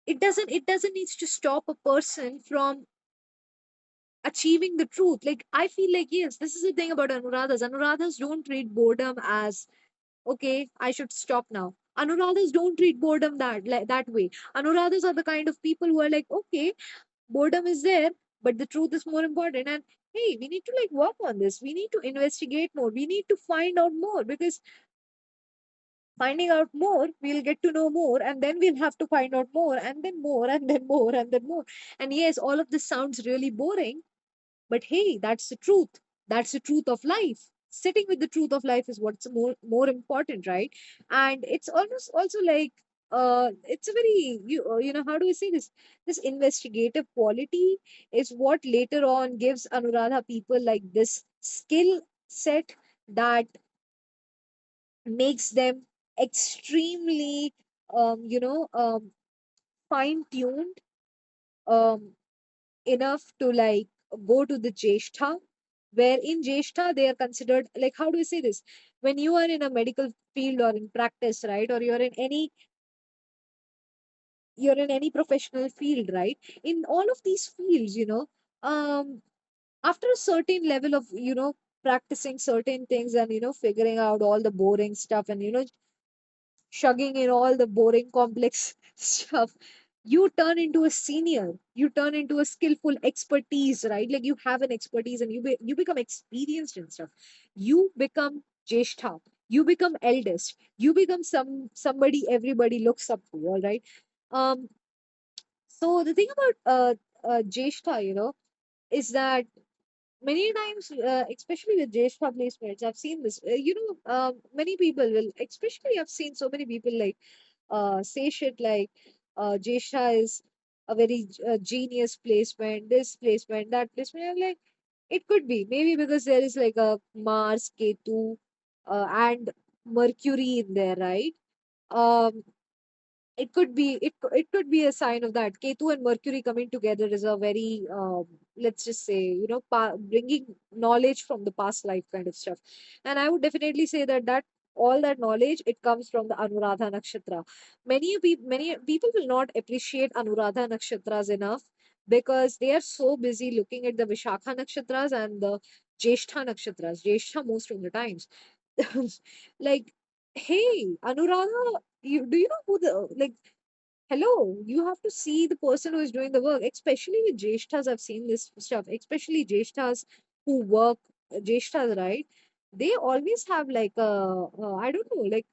it doesn't need to stop a person from achieving the truth. Like, I feel like, yes, this is the thing about Anuradhas. Anuradhas don't treat boredom as, okay, I should stop now. Anuradhas don't treat boredom that way. Anuradhas are the kind of people who are like, okay, boredom is there, but the truth is more important. And hey, we need to, like, work on this. We need to investigate more. We need to find out more, because finding out more, we'll get to know more, and then we'll have to find out more, and then more, and then more, and then more. And yes, all of this sounds really boring, but hey, that's the truth. That's the truth of life. Sitting with the truth of life is what's more important, right? And it's almost also like, it's a very how do we say this, this investigative quality is what later on gives Anuradha people like this skill set that makes them extremely fine tuned um, enough to like go to the Jeshtha, where in Jeshtha they are considered like, how do I say this? When you are in a medical field or in practice, right, or you're in any professional field, right? In all of these fields, um, after a certain level of practicing certain things and figuring out all the boring stuff and shugging in all the boring complex stuff, you turn into a senior, you turn into a skillful expertise, right? Like you have an expertise and you become experienced and stuff. You become jeshtha, you become eldest, you become somebody everybody looks up to, all right? um so the thing about jeshtha, is that many times, especially with jeshtha placements, I've seen this, many people will, especially I've seen so many people like say shit like Jesha is a very genius placement, this placement, that placement. I'm like, it could be maybe because there is like a Mars, Ketu, and Mercury in there, right? Um, it could be a sign of that. Ketu and Mercury coming together is a very let's just say bringing knowledge from the past life kind of stuff. And I would definitely say that all that knowledge, it comes from the Anuradha nakshatra. Many people will not appreciate Anuradha nakshatras enough because they are so busy looking at the Vishakha nakshatras and the Jeshtha nakshatras, Jeshtha most of the times. Like, hey, Anuradha, do you know who the like? Hello, you have to see the person who is doing the work, especially with Jeshthas. I've seen this stuff, especially Jeshthas who work, Jeshthas, right? They always have like I don't know, like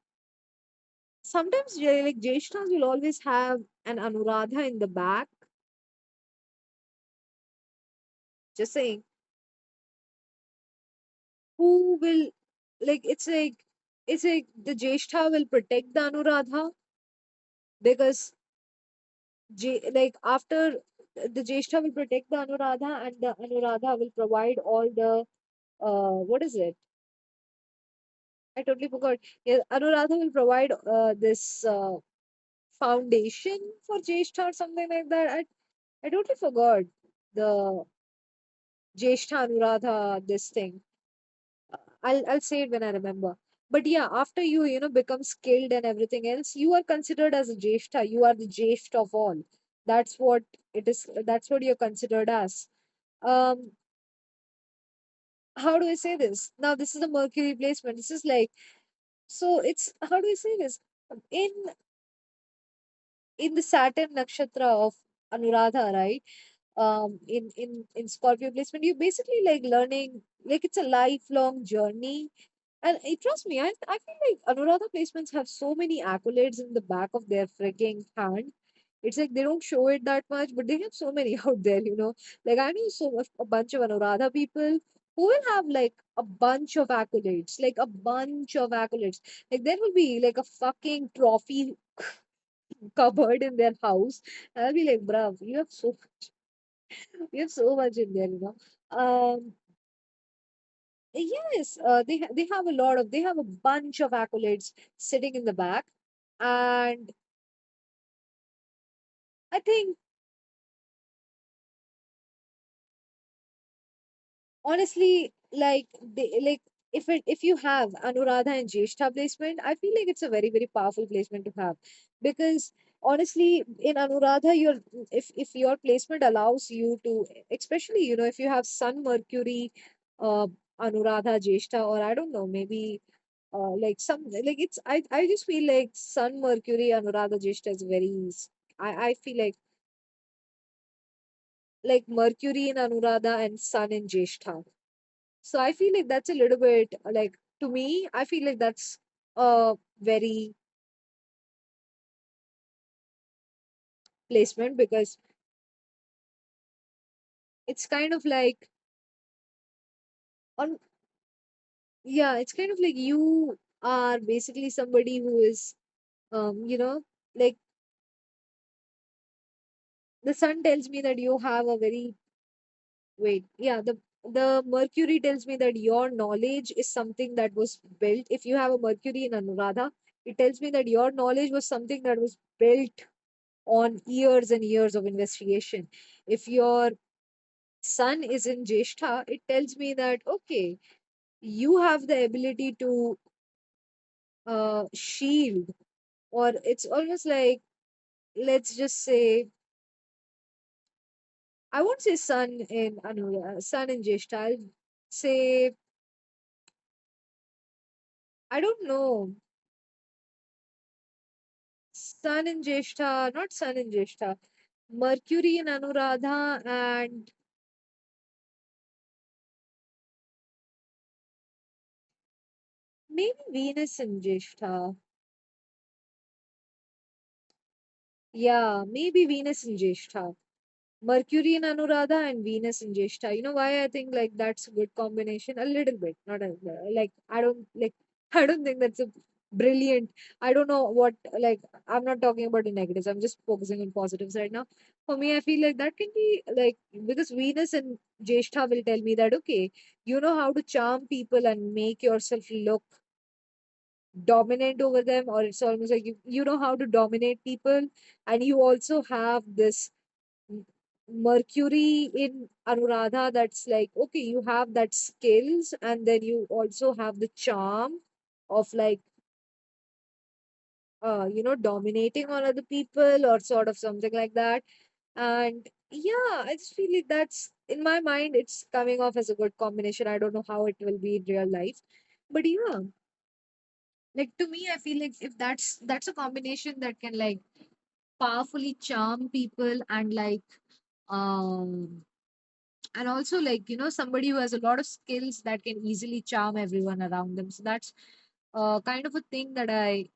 sometimes like Jeshthas will always have an Anuradha in the back, just saying, who will, like, it's like the Jeshtha will protect the Anuradha because like after the Jeshtha will protect the Anuradha and the Anuradha will provide all the what is it? I totally forgot. Yeah, Anuradha will provide this foundation for Jeshtha or something like that. I totally forgot the Jeshtha Anuradha this thing. I'll say it when I remember. But yeah, after become skilled and everything else, you are considered as a Jeshtha. You are the Jeshtha of all. That's what it is. That's what you're considered as. Um, how do I say this? Now this is the Mercury placement. This is like, so it's, how do I say this? In the Saturn nakshatra of Anuradha, right? In Scorpio placement, you basically like learning, like it's a lifelong journey. And trust me, I feel like Anuradha placements have so many accolades in the back of their freaking hand. It's like they don't show it that much, but they have so many out there. Like I know a bunch of Anuradha people who will have like a bunch of accolades, like a bunch of accolades. Like there will be like a fucking trophy cupboard in their house. And I'll be like, bruv, you have so much in there. Yes, they have they have a bunch of accolades sitting in the back, and I think honestly, like if you have Anuradha and Jeshtha placement, I feel like it's a very powerful placement to have, because honestly in Anuradha, if your placement allows you to, especially if you have Sun Mercury, uh, Anuradha Jeshtha, or I don't know, maybe like some like it's I just feel like Sun Mercury Anuradha Jeshtha is I feel like Mercury in Anuradha and Sun in Jeshtha. So I feel like that's a little bit like, to me, I feel like that's a very placement, because it's kind of like on yeah, it's kind of like you are basically somebody who is um, you know, Like the sun tells me that you have a very wait, yeah, the Mercury tells me that your knowledge is something that was built. If you have a Mercury in Anuradha, it tells me that your knowledge was something that was built on years and years of investigation. If your sun is in Jeshta, it tells me that okay, you have the ability to shield, or it's almost like, let's just say, I won't say sun in sun in Jeshta. I'll say, I don't know, sun in Jeshta, not sun in Jeshta, Mercury in Anuradha, and maybe Venus in Jeshta. Yeah, maybe Venus in Jeshta. Mercury in Anuradha and Venus in Jeshta. You know why I think like that's a good combination? A little bit, not a like I don't like I don't think that's a brilliant. I don't know what like I'm not talking about the negatives. I'm just focusing on positives right now. For me, I feel like that can be like because Venus and Jeshta will tell me that okay, you know how to charm people and make yourself look dominant over them, or it's almost like you know how to dominate people, and you also have this M- Mercury in Anuradha, that's like, okay, you have that skills and then you also have the charm of like, dominating on other people or sort of something like that. And yeah, I just feel like that's in my mind, it's coming off as a good combination. I don't know how it will be in real life. But yeah, like to me, I feel like if that's a combination that can like powerfully charm people and like um and also like somebody who has a lot of skills that can easily charm everyone around them, so that's kind of a thing that I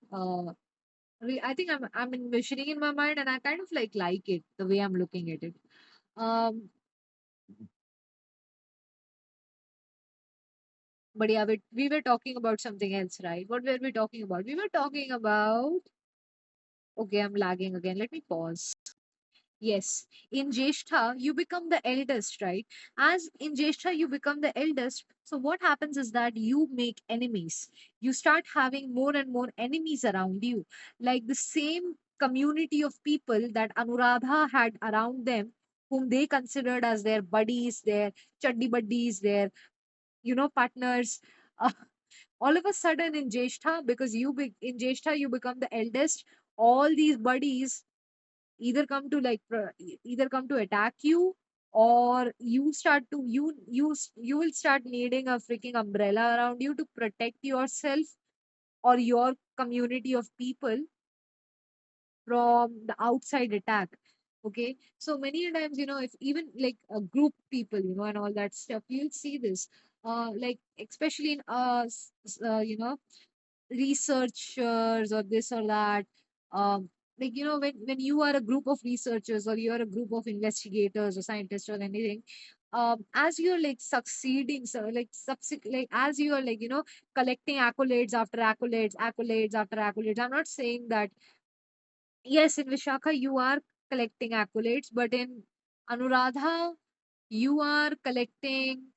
think I'm envisioning in my mind, and I kind of like it the way I'm looking at it. um but yeah, we were talking about something else, right? What were we talking about? We were talking about, okay, I'm lagging again, let me pause. Yes, in Jeshta, you become the eldest, right? As in Jeshta, you become the eldest. So, what happens is that you make enemies. You start having more and more enemies around you. Like the same community of people that Anuradha had around them, whom they considered as their buddies, their chaddi buddies, their, partners. Uh, all of a sudden in Jeshta, because in Jeshta, you become the eldest, all these buddies either come to either come to attack you, or you will start needing a freaking umbrella around you to protect yourself or your community of people from the outside attack. Okay, so many a times, if even like a group people, and all that stuff, you'll see this like especially in researchers or this or that. Like when you are a group of researchers or you're a group of investigators or scientists or anything, as you're like succeeding, so like as you are like collecting accolades after accolades, accolades after accolades. I'm not saying that yes, in Vishakha you are collecting accolades, but in Anuradha you are collecting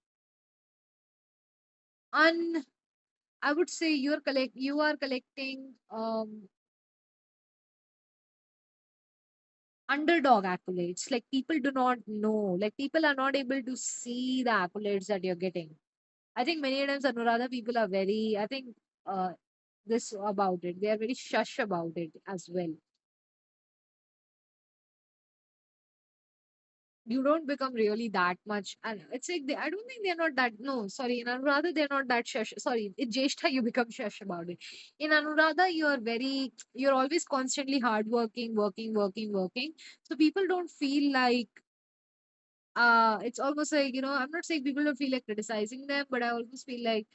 un I would say you are collecting underdog accolades. Like people do not know, like people are not able to see the accolades that you're getting. I think many times Anuradha people are very, I think, uh, this about it. They are very shush about it as well. You don't become really that much, and it's like I don't think they're not that. No, sorry, in Anuradha they're not that shush. Sorry, in Jeshta you become shush about it. In Anuradha you're always constantly hardworking, working, working, working. So people don't feel like it's almost like I'm not saying people don't feel like criticizing them, but I almost feel like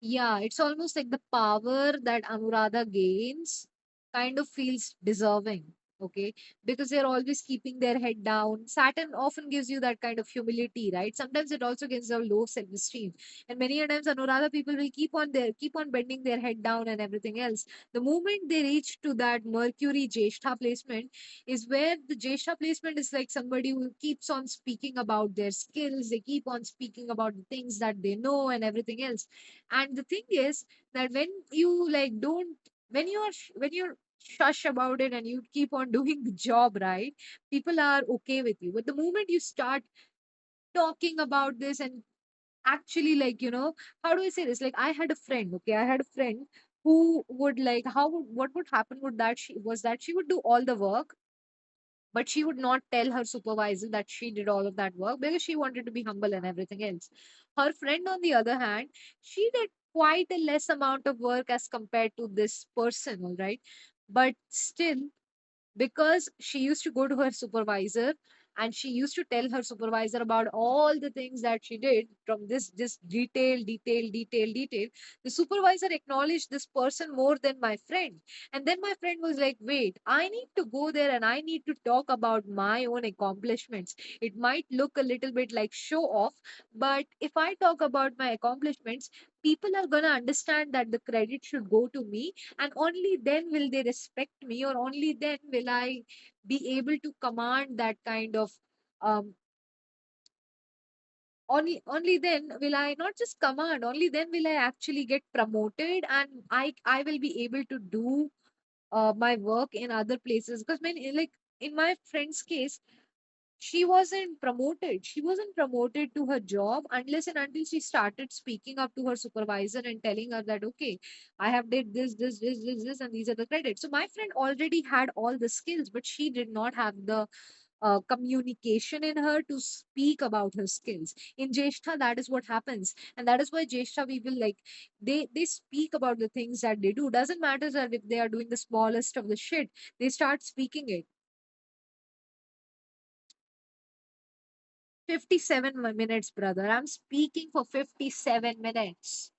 yeah, it's almost like the power that Anuradha gains kind of feels deserving. Okay, because they're always keeping their head down. Saturn often gives you that kind of humility, right? Sometimes it also gives a low self-esteem, and many a times Anuradha people will keep on bending their head down and everything else. The moment they reach to that Mercury Jeshta placement is where the Jeshta placement is like somebody who keeps on speaking about their skills, they keep on speaking about the things that they know and everything else. And the thing is that when you like don't when you're shush about it and you keep on doing the job right, people are okay with you. But the moment you start talking about this and actually like how do I say this, like I had a friend, okay, I had a friend who would like what would happen would that she would do all the work, but she would not tell her supervisor that she did all of that work because she wanted to be humble and everything else. Her friend, on the other hand, she did quite a less amount of work as compared to this person, all right? But still, because she used to go to her supervisor and she used to tell her supervisor about all the things that she did from this detail, the supervisor acknowledged this person more than my friend. And then my friend was like, wait, I need to go there and I need to talk about my own accomplishments. It might look a little bit like show off, but if I talk about my accomplishments, people are going to understand that the credit should go to me, and only then will they respect me, or only then will I be able to command that kind of um only then will I not just command, only then will I actually get promoted, and I will be able to do my work in other places. Because when like in my friend's case, she wasn't promoted to her job unless and until she started speaking up to her supervisor and telling her that, okay, I have did this, and these are the credits. So my friend already had all the skills, but she did not have the communication in her to speak about her skills. In Jeshta, that is what happens, and that is why Jeshta people like they speak about the things that they do. Doesn't matter that if they are doing the smallest of the shit, they start speaking it. 57 minutes, brother. I'm speaking for 57 minutes.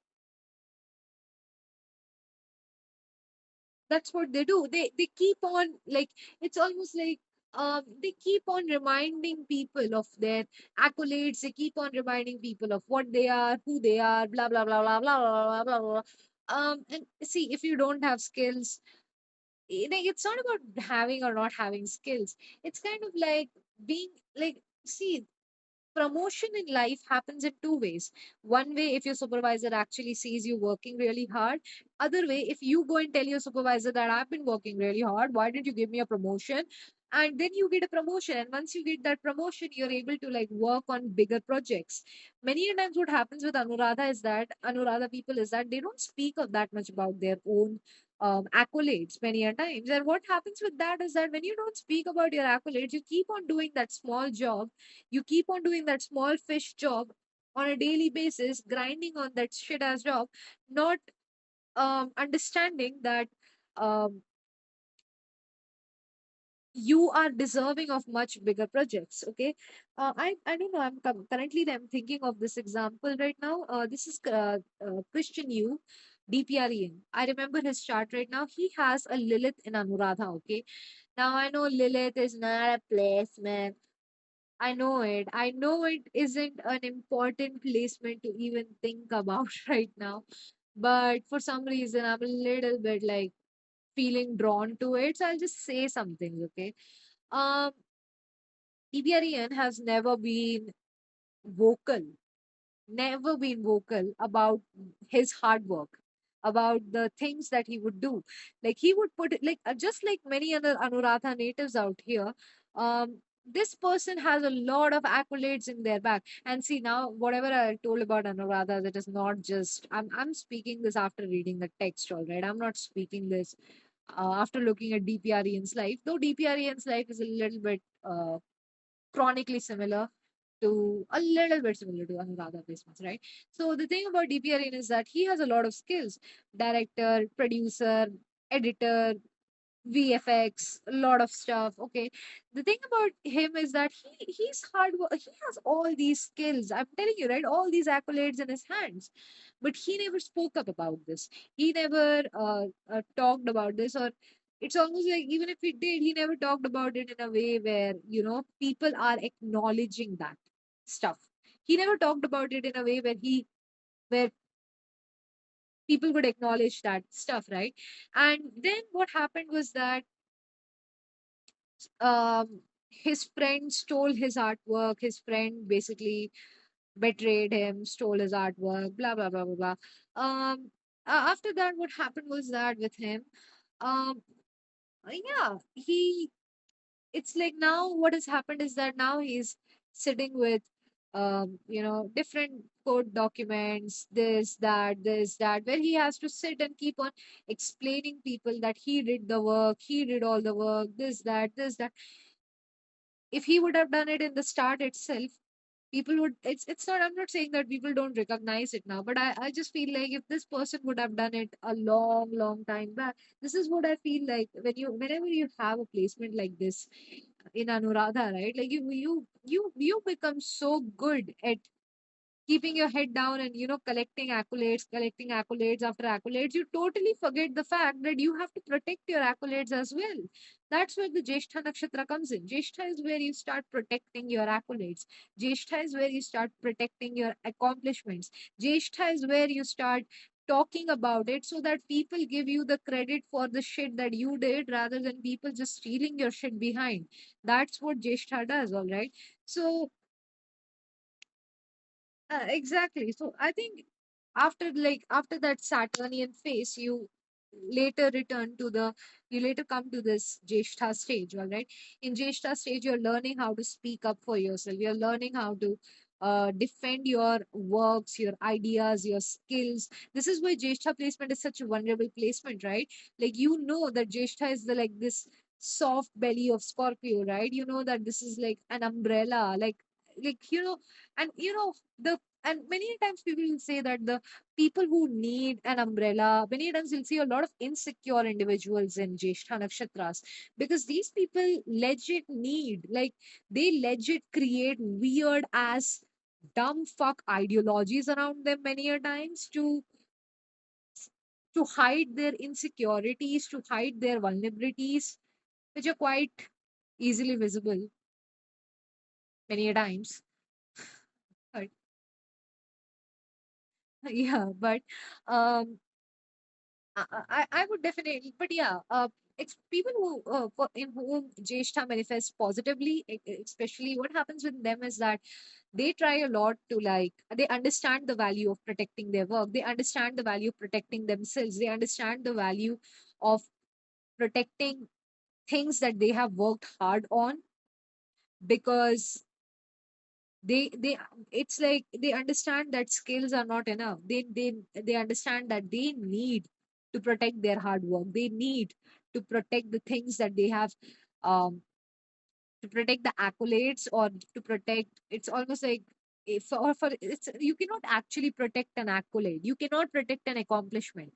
That's what they do. They keep on like it's almost like they keep on reminding people of their accolades. They keep on reminding people of what they are, who they are, blah blah blah blah blah blah blah blah. And see, if you don't have skills, it's not about having or not having skills. It's kind of like being like, see, promotion in life happens in two ways. One way, if your supervisor actually sees you working really hard. Other way, if you go and tell your supervisor that I've been working really hard, why did you give me a promotion? And then you get a promotion, and once you get that promotion, you're able to like work on bigger projects. Many a times what happens with Anuradha is that Anuradha people is that they don't speak of that much about their own accolades many a times. And what happens with that is that when you don't speak about your accolades, you keep on doing that small job, you keep on doing that small fish job on a daily basis, grinding on that shit ass job, not understanding that um, you are deserving of much bigger projects. Okay, I don't know. Currently I'm thinking of this example right now. This is Christian Yu, DPREN. I remember his chart right now. He has a Lilith in Anuradha. Okay, now I know Lilith is not a placement. I know it. I know it isn't an important placement to even think about right now. But for some reason, I'm a little bit like feeling drawn to it. So I'll just say something, okay? Um, TBREN has vocal, never been vocal about his hard work, about the things that he would do. Like he would put it like just like many other Anuradha natives out here. This person has a lot of accolades in their back. And see now, whatever I told about Anuradha, that is not just I'm speaking this after reading the text, all right. I'm not speaking this after looking at DPREN's life, though DPREN's life is a little bit chronically similar to a little bit similar to Anuradha placements, right? So the thing about DPRN is that he has a lot of skills: director, producer, editor, VFX, a lot of stuff. Okay, the thing about him is that he's hard work. He has all these skills. I'm telling you, right? All these accolades in his hands, but he never spoke up about this. He never talked about this, or It's almost like even if he did, he never talked about it in a way where, people are acknowledging that stuff. He never talked about it in a way where people would acknowledge that stuff, right? And then what happened was that his friend stole his artwork. His friend basically betrayed him, stole his artwork, blah blah blah blah blah. After that, what happened was that with him, um, yeah, he it's like now what has happened is that now he's sitting with different court documents, this that where he has to sit and keep on explaining people that he did the work, he did all the work, this that. If he would have done it in the start itself, people would it's not, I'm not saying that people don't recognize it now, but I just feel like if this person would have done it a long time back. This is what I feel like whenever you have a placement like this in Anuradha, right? Like you become so good at keeping your head down and collecting accolades after accolades. You totally forget the fact that you have to protect your accolades as well. That's where the Jeshta nakshatra comes in. Jeshta is where you start protecting your accolades. Jeshta is where you start protecting your accomplishments. Jeshta is where you start talking about it so that people give you the credit for the shit that you did rather than people just stealing your shit behind. That's what Jeshta does, all right? So exactly. So I think after that Saturnian phase, you later come to this Jeshta stage, all right? In Jeshta stage, you're learning how to speak up for yourself. You're learning how to defend your works, your ideas, your skills. This is why Jeshta placement is such a vulnerable placement, right? Like you know that Jeshta is the like this soft belly of Scorpio, right? You know that this is like an umbrella, and the and many times people will say that the people who need an umbrella, many times you'll see a lot of insecure individuals in Jeshta nakshatras, because these people legit need, like, they legit create weird ass dumb fuck ideologies around them many a times to hide their insecurities, to hide their vulnerabilities, which are quite easily visible many a times. But yeah, but um I would definitely, but yeah, it's people in whom Jeshta manifests positively, especially what happens with them is that they try a lot to, like, they understand the value of protecting their work, they understand the value of protecting themselves, they understand the value of protecting things that they have worked hard on, because they it's like they understand that skills are not enough. They understand that they need to protect their hard work, they need to protect the things that they have, um to protect the accolades, or to protect, it's almost like, if or for it's, you cannot actually protect an accolade, you cannot protect an accomplishment.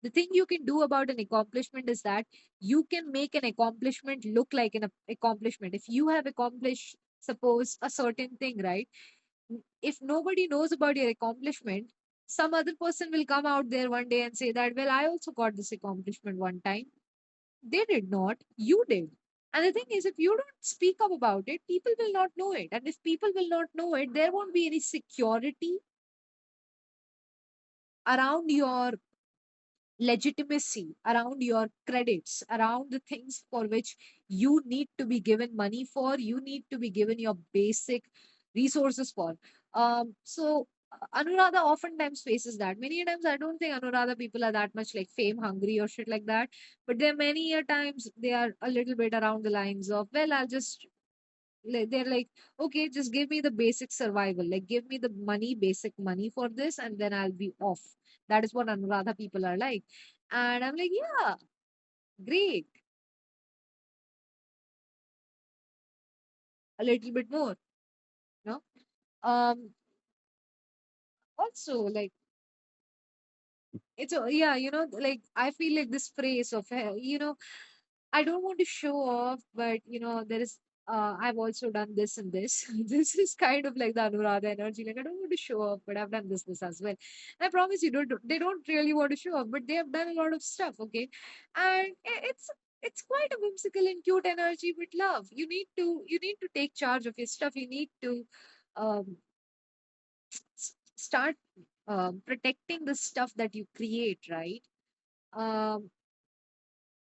The thing you can do about an accomplishment is that you can make an accomplishment look like an accomplishment. If you have accomplished, suppose, a certain thing, right? If nobody knows about your accomplishment, some other person will come out there one day and say that, well, I also got this accomplishment one time. They did not, you did. And the thing is, if you don't speak up about it, people will not know it. And if people will not know it, there won't be any security around your legitimacy, around your credits, around the things for which you need to be given money for, you need to be given your basic resources for. So Anuradha oftentimes faces that. Many a times, I don't think Anuradha people are that much like fame hungry or shit like that. But there are many a times they are a little bit around the lines of, well, they're like, okay, just give me the basic survival, like give me the money, basic money for this, and then I'll be off. That is what Anuradha people are like. And I'm like, yeah, great, a little bit more, you know. Also, like, yeah, like, I feel like this phrase of, I don't want to show off, but there is, I've also done this and this. This is kind of like the Anuradha energy. Like, I don't want to show off, but I've done this as well. And I promise you, they don't really want to show off, but they have done a lot of stuff. Okay, and it's It's quite a whimsical and cute energy with love. You need to take charge of your stuff. You need to um, start protecting the stuff that you create, right? Um,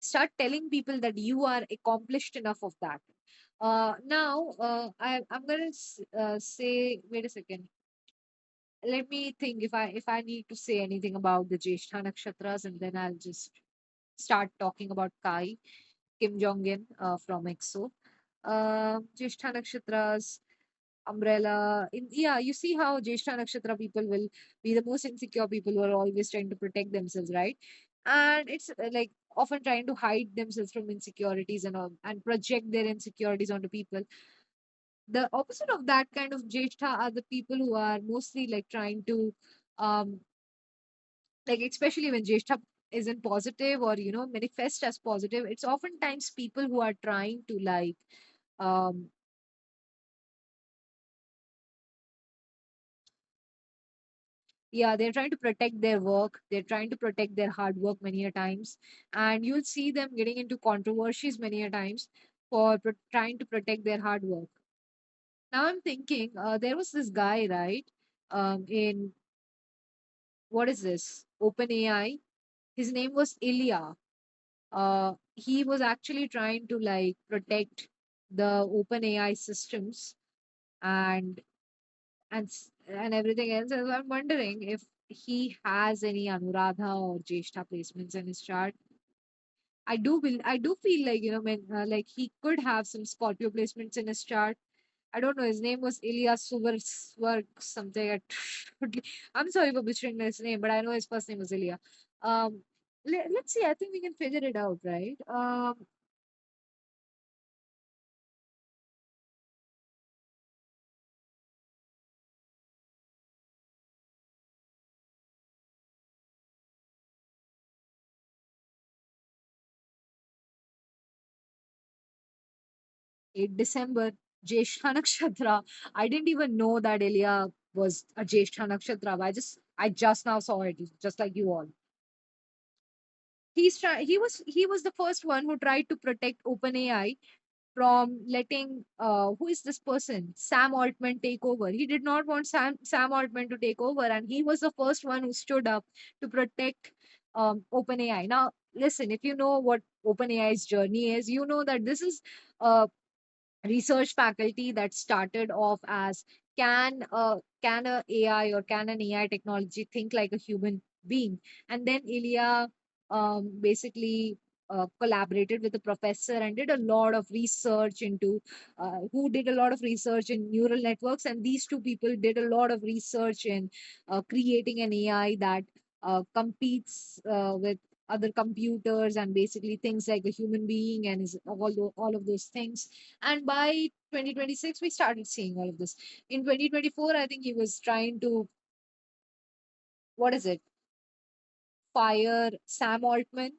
Start telling people that you are accomplished enough of that. Now, I'm gonna say, wait a second. Let me think if I need to say anything about the Jeshtha nakshatras, and then I'll just start talking about Kai Kim Jong Un from EXO. Jeshtha nakshatras, umbrella. Yeah, you see how Jeshtha nakshatra people will be the most insecure people who are always trying to protect themselves, right? And it's like often trying to hide themselves from insecurities and all, and project their insecurities onto people. The opposite of that kind of Jeshtha are the people who are mostly like trying to, um, like especially when Jeshtha isn't positive or manifest as positive, it's oftentimes people who are trying to like, um, yeah, they're trying to protect their work, they're trying to protect their hard work many a times, and you'll see them getting into controversies many a times for trying to protect their hard work. Now I'm thinking, there was this guy, right, in, what is this, OpenAI. His name was Ilya. He was actually trying to like protect the OpenAI systems and and everything else. And I'm wondering if he has any Anuradha or Jeshta placements in his chart. I do feel like when like he could have some Scorpio placements in his chart. I don't know. His name was Ilyas Suvarsvark something. I'm sorry for butchering his name, but I know his first name was Ilya. Um, let's see. I think we can figure it out, right? 8 December, Jeshta Nakshatra. I didn't even know that Ilya was a Jeshta Nakshatra. I just now saw it, just like you all. He was the first one who tried to protect OpenAI from letting who is this person, Sam Altman, take over. He did not want Sam Altman to take over, and he was the first one who stood up to protect OpenAI. Now, listen, if you know what OpenAI's journey is, you know that this is a research faculty that started off as, can a AI or can an AI technology think like a human being? And then Ilya basically collaborated with a professor and did a lot of research into who did a lot of research in neural networks, and these two people did a lot of research in creating an AI that competes with other computers and basically things like a human being, and is all of those things. And by 2026, we started seeing all of this. In 2024, I think he was trying to, what is it, fire Sam Altman.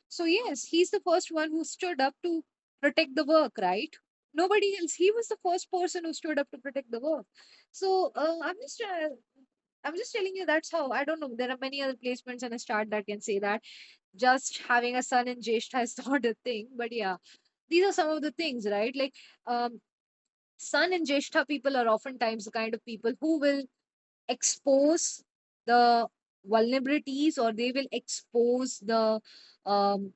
So, yes, he's the first one who stood up to protect the work, right? Nobody else. He was the first person who stood up to protect the work. So, I'm just telling you that's how. I don't know. There are many other placements in a chart that can say that. Just having a son in Jeshta is not a thing. But yeah, these are some of the things, right? Like, um, Sun and Jeshta people are oftentimes the kind of people who will expose the vulnerabilities, or they will expose the, um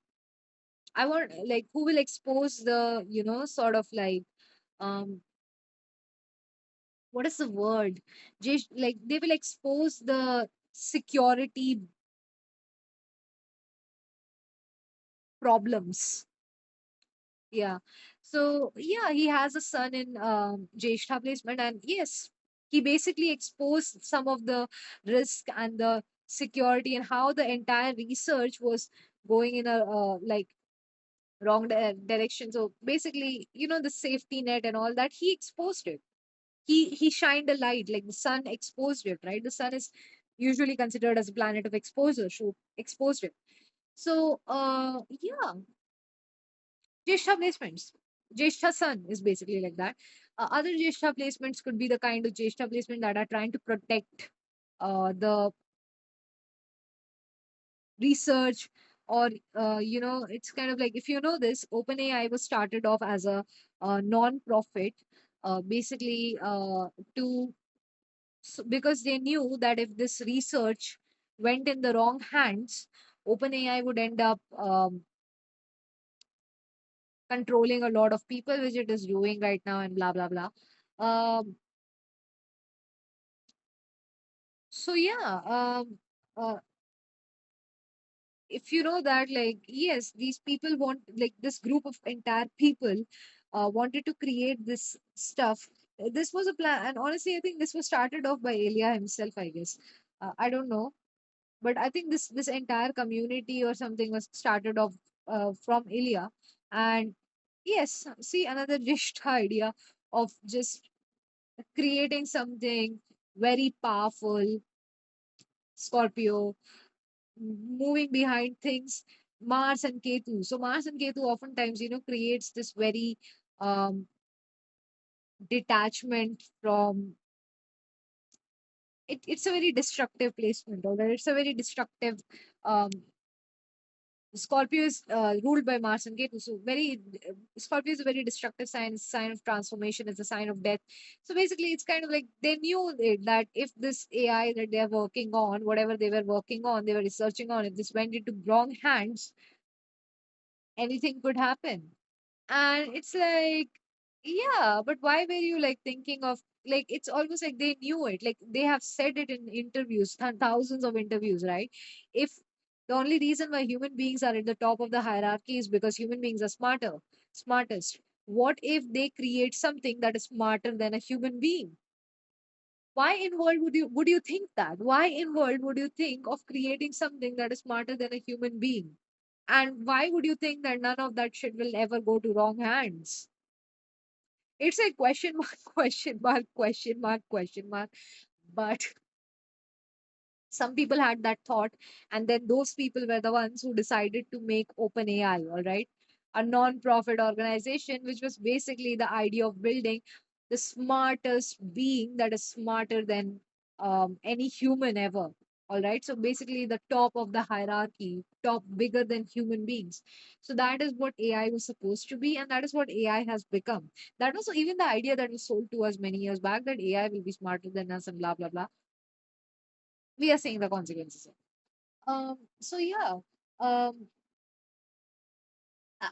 I want, like, who will expose the, sort of like, um what is the word? Like, they will expose the security problems. Yeah. So yeah, he has a son in Jeshta placement, and yes, he basically exposed some of the risk and the security and how the entire research was going in a like wrong direction. So basically, the safety net and all that, he exposed it. He shined a light, like the sun exposed it, right? The sun is usually considered as a planet of exposure, so exposed it. So yeah, Jeshta placements. Jeshta Sun is basically like that. Other Jeshta placements could be the kind of Jeshta placement that are trying to protect the research or it's kind of like, if you know this, OpenAI was started off as a, non-profit, basically, to because they knew that if this research went in the wrong hands, OpenAI would end up controlling a lot of people, which it is doing right now, and blah blah blah. Um, so yeah, uh, if you know that, like, yes, these people want, like, this group of entire people wanted to create this stuff. This was a plan, and honestly, I think this was started off by Elia himself, I guess. I don't know, but I think this entire community or something was started off from Ilya. And yes, see, another just idea of just creating something very powerful, Scorpio, moving behind things, Mars and Ketu. So Mars and Ketu oftentimes, creates this very um, detachment from it's a very destructive placement, or it's a very destructive. um, Scorpio is ruled by Mars and Ketu. So Scorpio is a very destructive sign, it's a sign of transformation, it's a sign of death. So basically, it's kind of like they knew that if this AI that they're working on, whatever they were working on, they were researching on, if this went into wrong hands, anything could happen. And it's like, yeah, but why were you like thinking of, like, it's almost like they knew it, like they have said it in interviews, thousands of interviews, right? If the only reason why human beings are at the top of the hierarchy is because human beings are smartest, what if they create something that is smarter than a human being? Why in world would you think that? Why in world would you think of creating something that is smarter than a human being? And why would you think that none of that shit will ever go to wrong hands? It's a question mark, question mark, question mark, question mark. But some people had that thought, and then those people were the ones who decided to make OpenAI, all right, a non-profit organization, which was basically the idea of building the smartest being that is smarter than any human ever. All right, so basically the top of the hierarchy, top bigger than human beings. So that is what AI was supposed to be, and that is what AI has become. That was even the idea that was sold to us many years back, that AI will be smarter than us and blah blah blah. We are seeing the consequences. So yeah, um,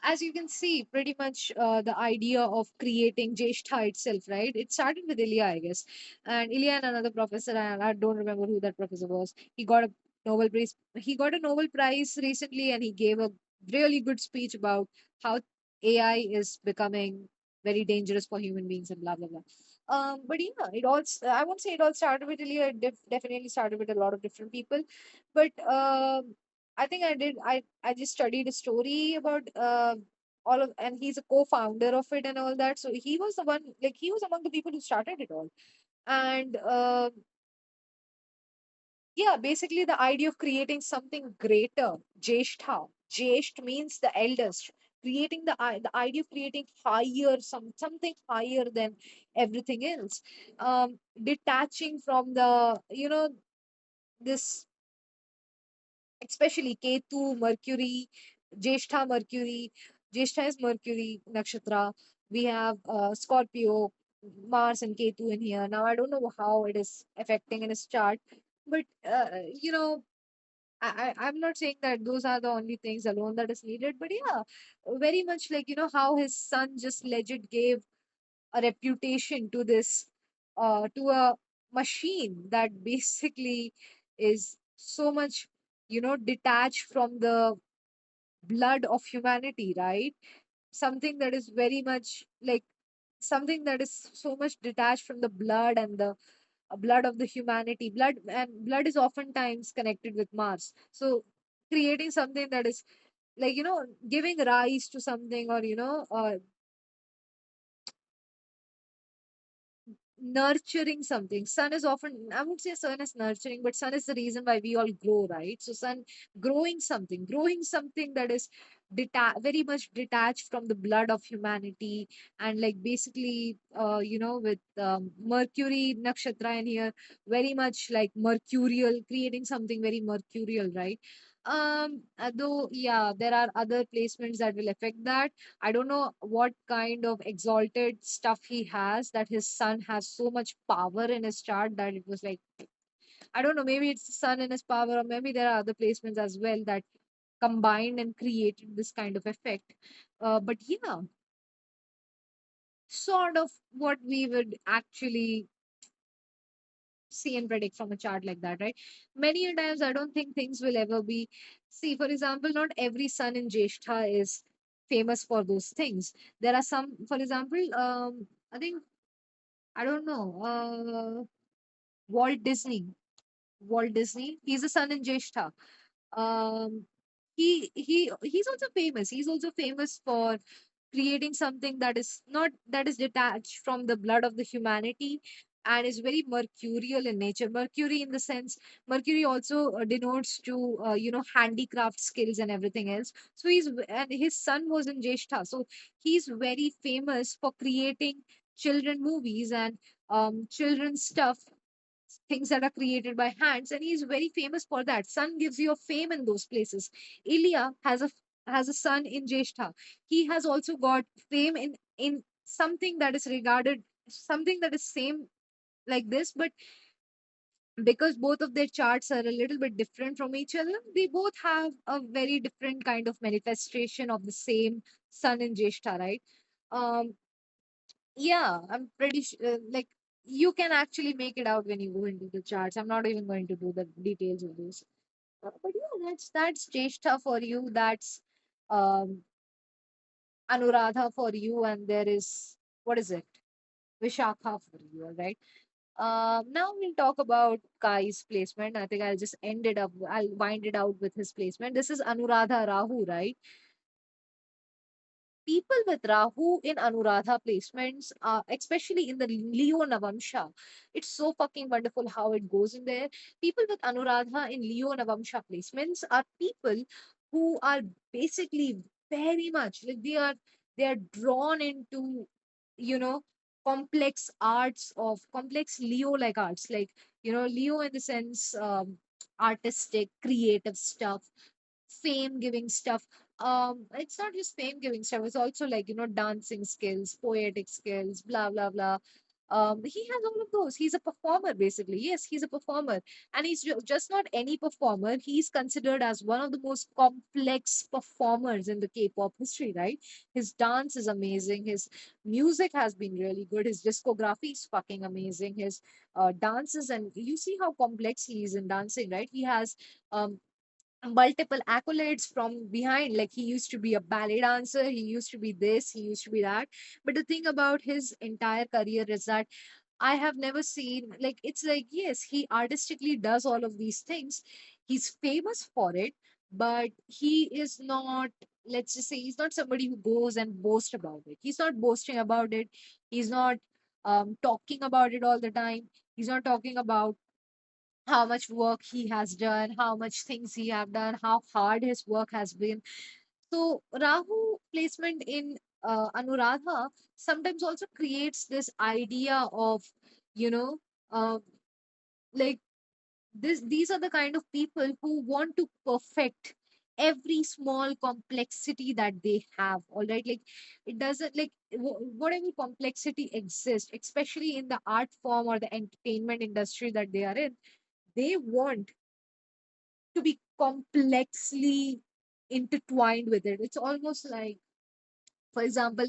as you can see, pretty much the idea of creating Jeshtha itself, right? It started with Ilya, I guess, and Ilya and another professor, and I don't remember who that professor was. He got a Nobel Prize. He got a Nobel Prize recently, and he gave a really good speech about how AI is becoming very dangerous for human beings and blah blah blah. But yeah, I won't say it all started with Ilya. It definitely started with a lot of different people, but I think I did. I just studied a story about all of, and he's a co-founder of it and all that. So he was the one, like he was among the people who started it all. And yeah, basically the idea of creating something greater, Jeshtha. Jesht means the eldest. Creating the idea of creating higher, something higher than everything else. Detaching from the, this, especially Ketu, Mercury, Jeshtha Mercury. Jeshtha is Mercury nakshatra. We have Scorpio, Mars, and Ketu in here. Now, I don't know how it is affecting in his chart, but I'm not saying that those are the only things alone that is needed, but yeah, very much like, how his son just legit gave a reputation to this, to a machine that basically is so much, detached from the blood of humanity, right? Something that is very much like, something that is so much detached from the blood and the blood of the humanity. Blood is oftentimes connected with Mars. So creating something that is like, giving rise to something, or nurturing something. Sun is often, I would say sun is nurturing, but sun is the reason why we all grow, right? So sun, growing something that is very much detached from the blood of humanity. And like basically, with Mercury nakshatra in here, very much like mercurial, creating something very mercurial, right? Though, yeah, there are other placements that will affect that. I don't know what kind of exalted stuff he has, that his son has so much power in his chart that it was like, I don't know, maybe it's the sun in his power, or maybe there are other placements as well that combined and created this kind of effect. But yeah, sort of what we would actually see and predict from a chart like that, right? Many a times, I don't think things will ever be. See, for example, not every sun in Jeshta is famous for those things. There are some, for example, I think, I don't know, Walt Disney. Walt Disney, he's a sun in Jeshta. Um, he's also famous. He's also famous for creating something that is not, that is detached from the blood of the humanity, and is very mercurial in nature. Mercury, in the sense, Mercury also denotes to handicraft skills and everything else. So and his son was in Jeshta, so he's very famous for creating children movies and children's stuff, things that are created by hands, and he's very famous for that. Sun gives you a fame in those places. Ilya has a son in Jeshta. He has also got fame in something that is regarded, something that is same like this, but because both of their charts are a little bit different from each other, they both have a very different kind of manifestation of the same sun in Jeshta, right? um yeah, I'm pretty sure, like, you can actually make it out when you go into the charts. I'm not even going to do the details of this. But yeah, that's Jeshta for you. That's um Anuradha for you, and there is, what is it? Vishakha for you, all right? Now we'll talk about Kai's placement. I think I'll wind it out with his placement. This is Anuradha Rahu, right? People with Rahu in Anuradha placements, especially in the Leo Navamsha, it's so fucking wonderful how it goes in there. People with Anuradha in Leo Navamsha placements are people who are basically very much like, they are drawn into, you know, complex Leo like arts, like, Leo in the sense, artistic, creative stuff, fame giving stuff. It's not just fame giving stuff, it's also like, dancing skills, poetic skills, blah blah blah. He has all of those. He's a performer, basically. Yes, he's a performer. And he's just not any performer. He's considered as one of the most complex performers in the K-pop history, right? His dance is amazing, his music has been really good, his discography is fucking amazing, his dances, and you see how complex he is in dancing, right? He has um multiple accolades from behind. Like, he used to be a ballet dancer, he used to be this, he used to be that. But the thing about his entire career is that I have never seen, like, it's like, yes, he artistically does all of these things, he's famous for it, but he is not, let's just say, he's not somebody who goes and boast about it. He's not boasting about it. He's not talking about it all the time. He's not talking about how much work he has done, how much things he have done, how hard his work has been. So Rahu placement in Anuradha sometimes also creates this idea of, you know, uh, like, these are the kind of people who want to perfect every small complexity that they have. All right, like, it doesn't, like, whatever complexity exists, especially in the art form or the entertainment industry that they are in, they want to be complexly intertwined with it. It's almost like, for example,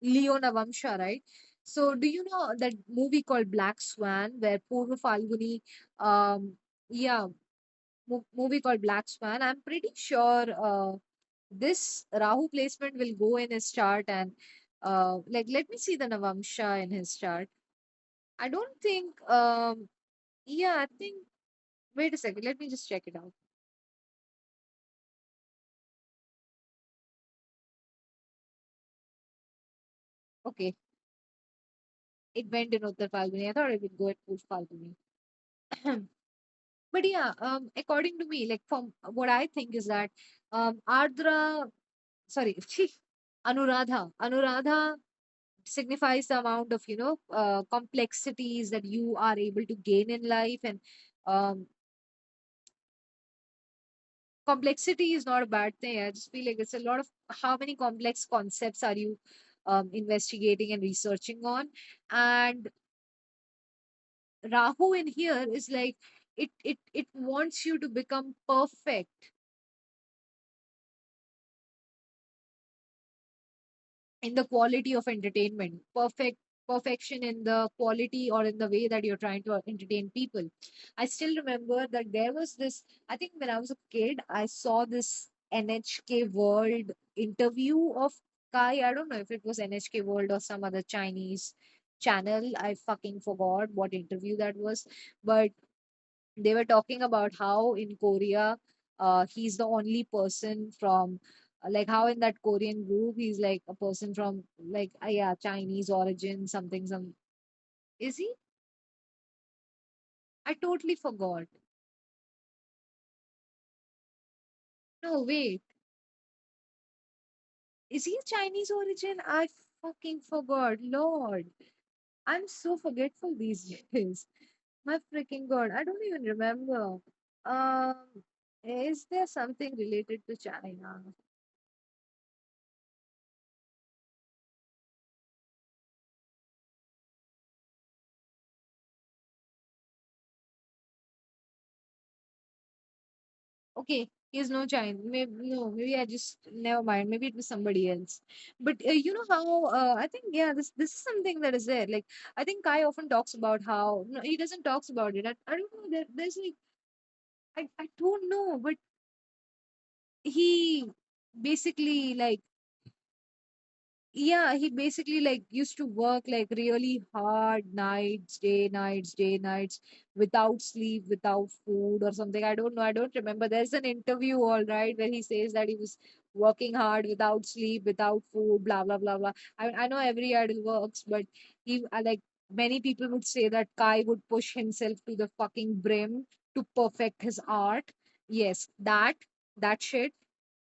Leo Navamsha, right? So, do you know that movie called Black Swan, where Purva Falguni, yeah, movie called Black Swan? I'm pretty sure this Rahu placement will go in his chart, and like, let me see the Navamsha in his chart. I don't think, yeah, I think, wait a second, let me just check it out. Okay, it went in Uttar Falguni. I thought it would go at Push Falguni. But yeah, according to me, like, from what I think is that Ardra, sorry, Anuradha signifies the amount of, complexities that you are able to gain in life, and um, complexity is not a bad thing. I just feel like it's a lot of how many complex concepts are you investigating and researching on. And Rahu in here is like it wants you to become perfect in the quality of entertainment, perfection in the quality or in the way that you're trying to entertain people. I still remember that there was this, I think when I was a kid, I saw this NHK World interview of Kai. I don't know if it was NHK World or some other Chinese channel. I fucking forgot what interview that was. But they were talking about how in Korea, he's the only person from like how in that Korean group he's like a person from like yeah, Chinese origin, something some, is he? I totally forgot. No, wait. Is he Chinese origin? I fucking forgot. Lord, I'm so forgetful these days. My freaking god, I don't even remember. Um, is there something related to China? Okay, he's no China. Maybe no, maybe I just never mind. Maybe it was somebody else. But you know how I think yeah, this is something that is there. Like I think Kai often talks about how no, he doesn't talks about it. I don't know. There's like I don't know, but he basically like yeah, he basically like used to work like really hard day nights without sleep, without food or something. I don't know, I don't remember. There's an interview, all right, where he says that he was working hard without sleep, without food, blah blah blah blah. I know every idol works, but he like many people would say that Kai would push himself to the fucking brim to perfect his art. Yes, that shit,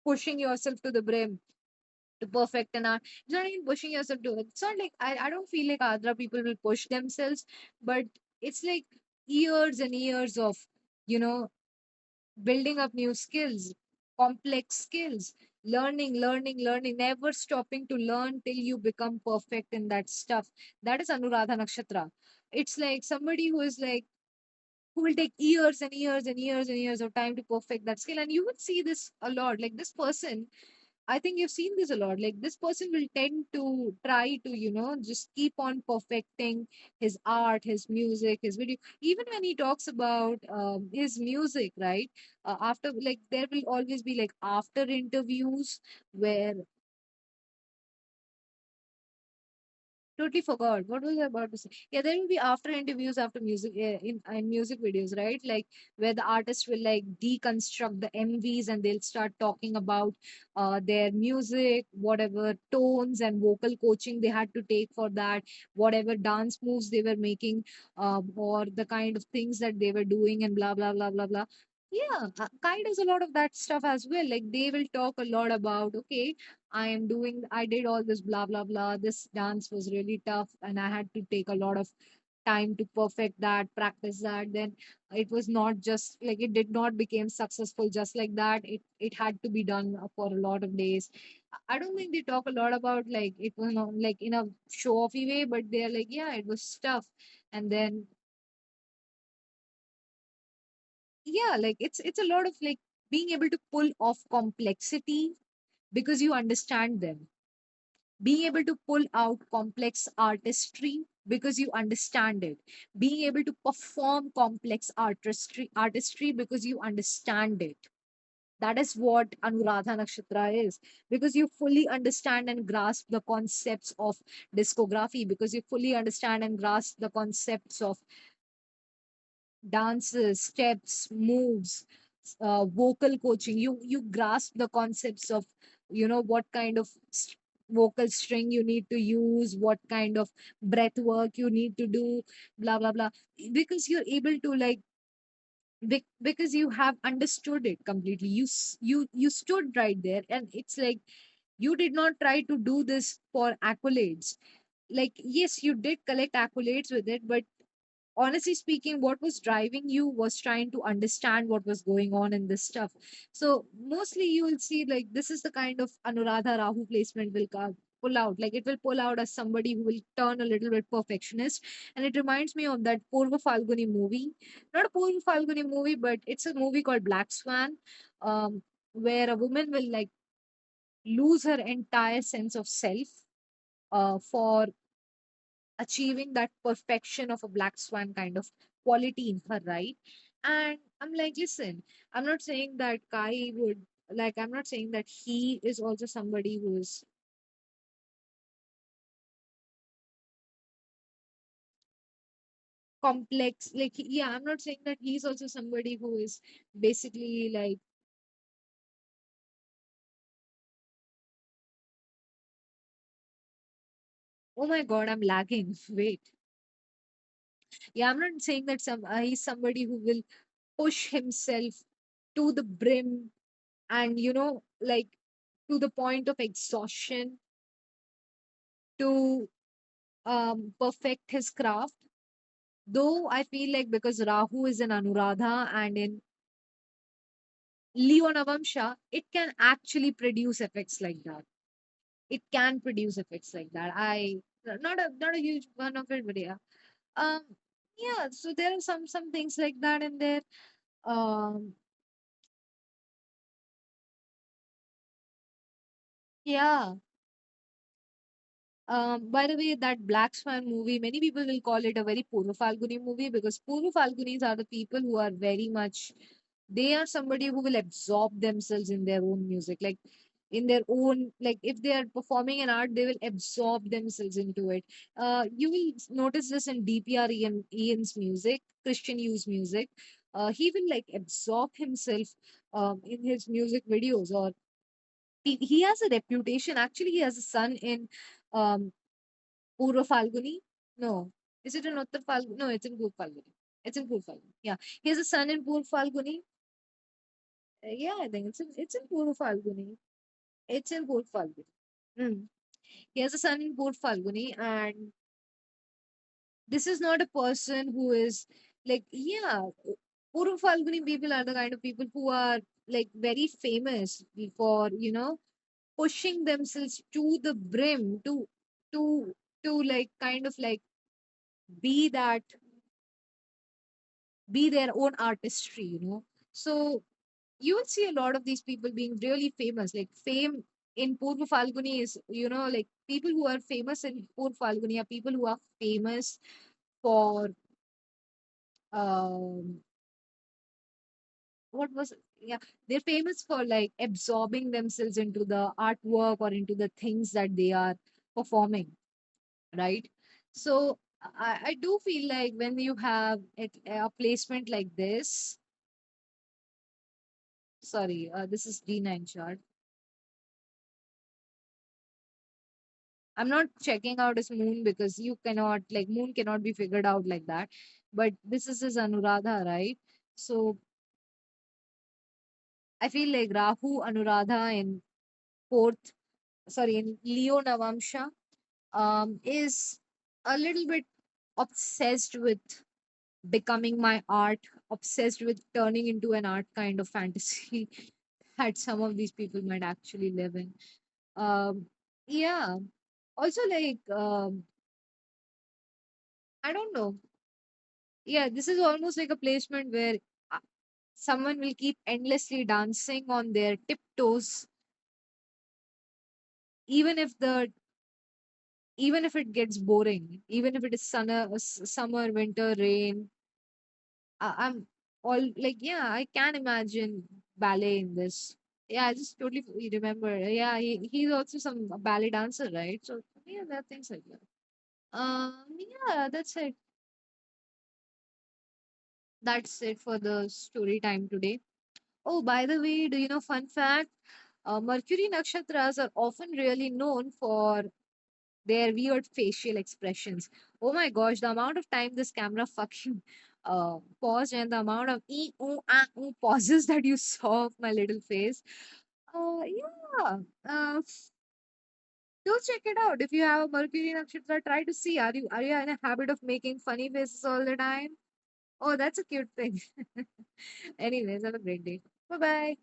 pushing yourself to the brim to perfect an art. It's not even pushing yourself to it. It's not like I don't feel like other people will push themselves, but it's like years and years of, you know, building up new skills, complex skills, learning, never stopping to learn till you become perfect in that stuff. That is Anuradha Nakshatra. It's like somebody who is like who will take years and years and years and years of time to perfect that skill. And you would see this a lot. Like this person, I think you've seen this a lot. Like this person will tend to try to, just keep on perfecting his art, his music, his video. Even when he talks about his music, right? After, like, there will always be like after interviews where totally forgot. What was I about to say? Yeah, there will be after interviews after music in music videos, right? Like where the artist will like deconstruct the MVs and they'll start talking about their music, whatever tones and vocal coaching they had to take for that, whatever dance moves they were making, or the kind of things that they were doing, and blah blah blah blah blah. Yeah, Kai does a lot of that stuff as well. Like they will talk a lot about, okay, I did all this blah, blah, blah. This dance was really tough and I had to take a lot of time to perfect that, practice that. Then it was not just like it did not become successful just like that. It had to be done for a lot of days. I don't think they talk a lot about like it was not like in a show offy way, but they're like, yeah, it was tough. And then yeah, like it's a lot of like being able to pull off complexity because you understand them, being able to pull out complex artistry because you understand it, being able to perform complex artistry because you understand it. That is what Anuradha Nakshatra is, because you fully understand and grasp the concepts of discography, because you fully understand and grasp the concepts of dances, steps, moves, vocal coaching. You grasp the concepts of what kind of vocal string you need to use, what kind of breath work you need to do, blah blah blah, because you're able to like because you have understood it completely. You stood right there, and it's like you did not try to do this for accolades. Like yes, you did collect accolades with it, but honestly speaking, what was driving you was trying to understand what was going on in this stuff. So mostly you will see like this is the kind of Anuradha Rahu placement will come pull out, like it will pull out as somebody who will turn a little bit perfectionist. And it reminds me of that Purva Falguni movie, not a Purva Falguni movie, but it's a movie called Black Swan, um, where a woman will like lose her entire sense of self for achieving that perfection of a black swan kind of quality in her, right? And I'm like, listen, I'm not saying that Kai would, like, I'm not saying that he is also somebody who is complex. Like, yeah, I'm not saying that he's also somebody who is basically like, oh my God, I'm lagging. Wait. Yeah, I'm not saying that he's somebody who will push himself to the brim and, like to the point of exhaustion to perfect his craft. Though I feel like because Rahu is in Anuradha and in Leo Navamsha, it can actually produce effects like that. It can produce effects like that. Not a huge one of it, but yeah. Um yeah, so there are some things like that in there. Um yeah. By the way, that Black Swan movie, many people will call it a very Purva Falguni movie because Purva Falgunis are the people who are very much, they are somebody who will absorb themselves in their own music. Like in their own, like if they are performing an art, they will absorb themselves into it. You will notice this in DPR Ian's music, Christian U's music. He will like absorb himself in his music videos, or he has a reputation. Actually, he has a son in um, Purva Falguni? No. Is it in Uttar Falguni? No, it's in Purva Falguni. It's in Purva Falguni. Yeah. He has a son in Purva Falguni. Yeah, I think it's in Purva Falguni. It's in Purva Falguni. Mm. He has a son in Purva Falguni, and this is not a person who is like, yeah, Purva Falguni people are the kind of people who are like very famous for, pushing themselves to the brim to to like kind of like be that be their own artistry. So you will see a lot of these people being really famous. Like fame in Purva Falguni is, like people who are famous in Purva Falguni are people who are famous for um what was yeah, they're famous for like absorbing themselves into the artwork or into the things that they are performing, right? So I do feel like when you have a placement like this, sorry, this is D9 chart. I'm not checking out his moon because you cannot, like, moon cannot be figured out like that. But this is his Anuradha, right? So I feel like Rahu Anuradha in fourth, sorry, in Leo Navamsha, is a little bit obsessed with becoming my art, obsessed with turning into an art kind of fantasy that some of these people might actually live in. Yeah. Also, like, I don't know. Yeah, this is almost like a placement where uh, someone will keep endlessly dancing on their tiptoes, even if the even if it gets boring, even if it is summer, winter, rain. I'm all like, yeah, I can imagine ballet in this. Yeah, I just totally remember. Yeah, he's also some ballet dancer, right? So yeah, there are things like that. Yeah, that's it. That's it for the story time today. Oh, by the way, do you know, fun fact? Mercury nakshatras are often really known for their weird facial expressions. Oh my gosh, the amount of time this camera fucking paused and the amount of pauses that you saw of my little face. Yeah. Uh, Do check it out. If you have a Mercury Nakshatra, try to see. Are you in a habit of making funny faces all the time? Oh, that's a cute thing. Anyways, have a great day. Bye bye.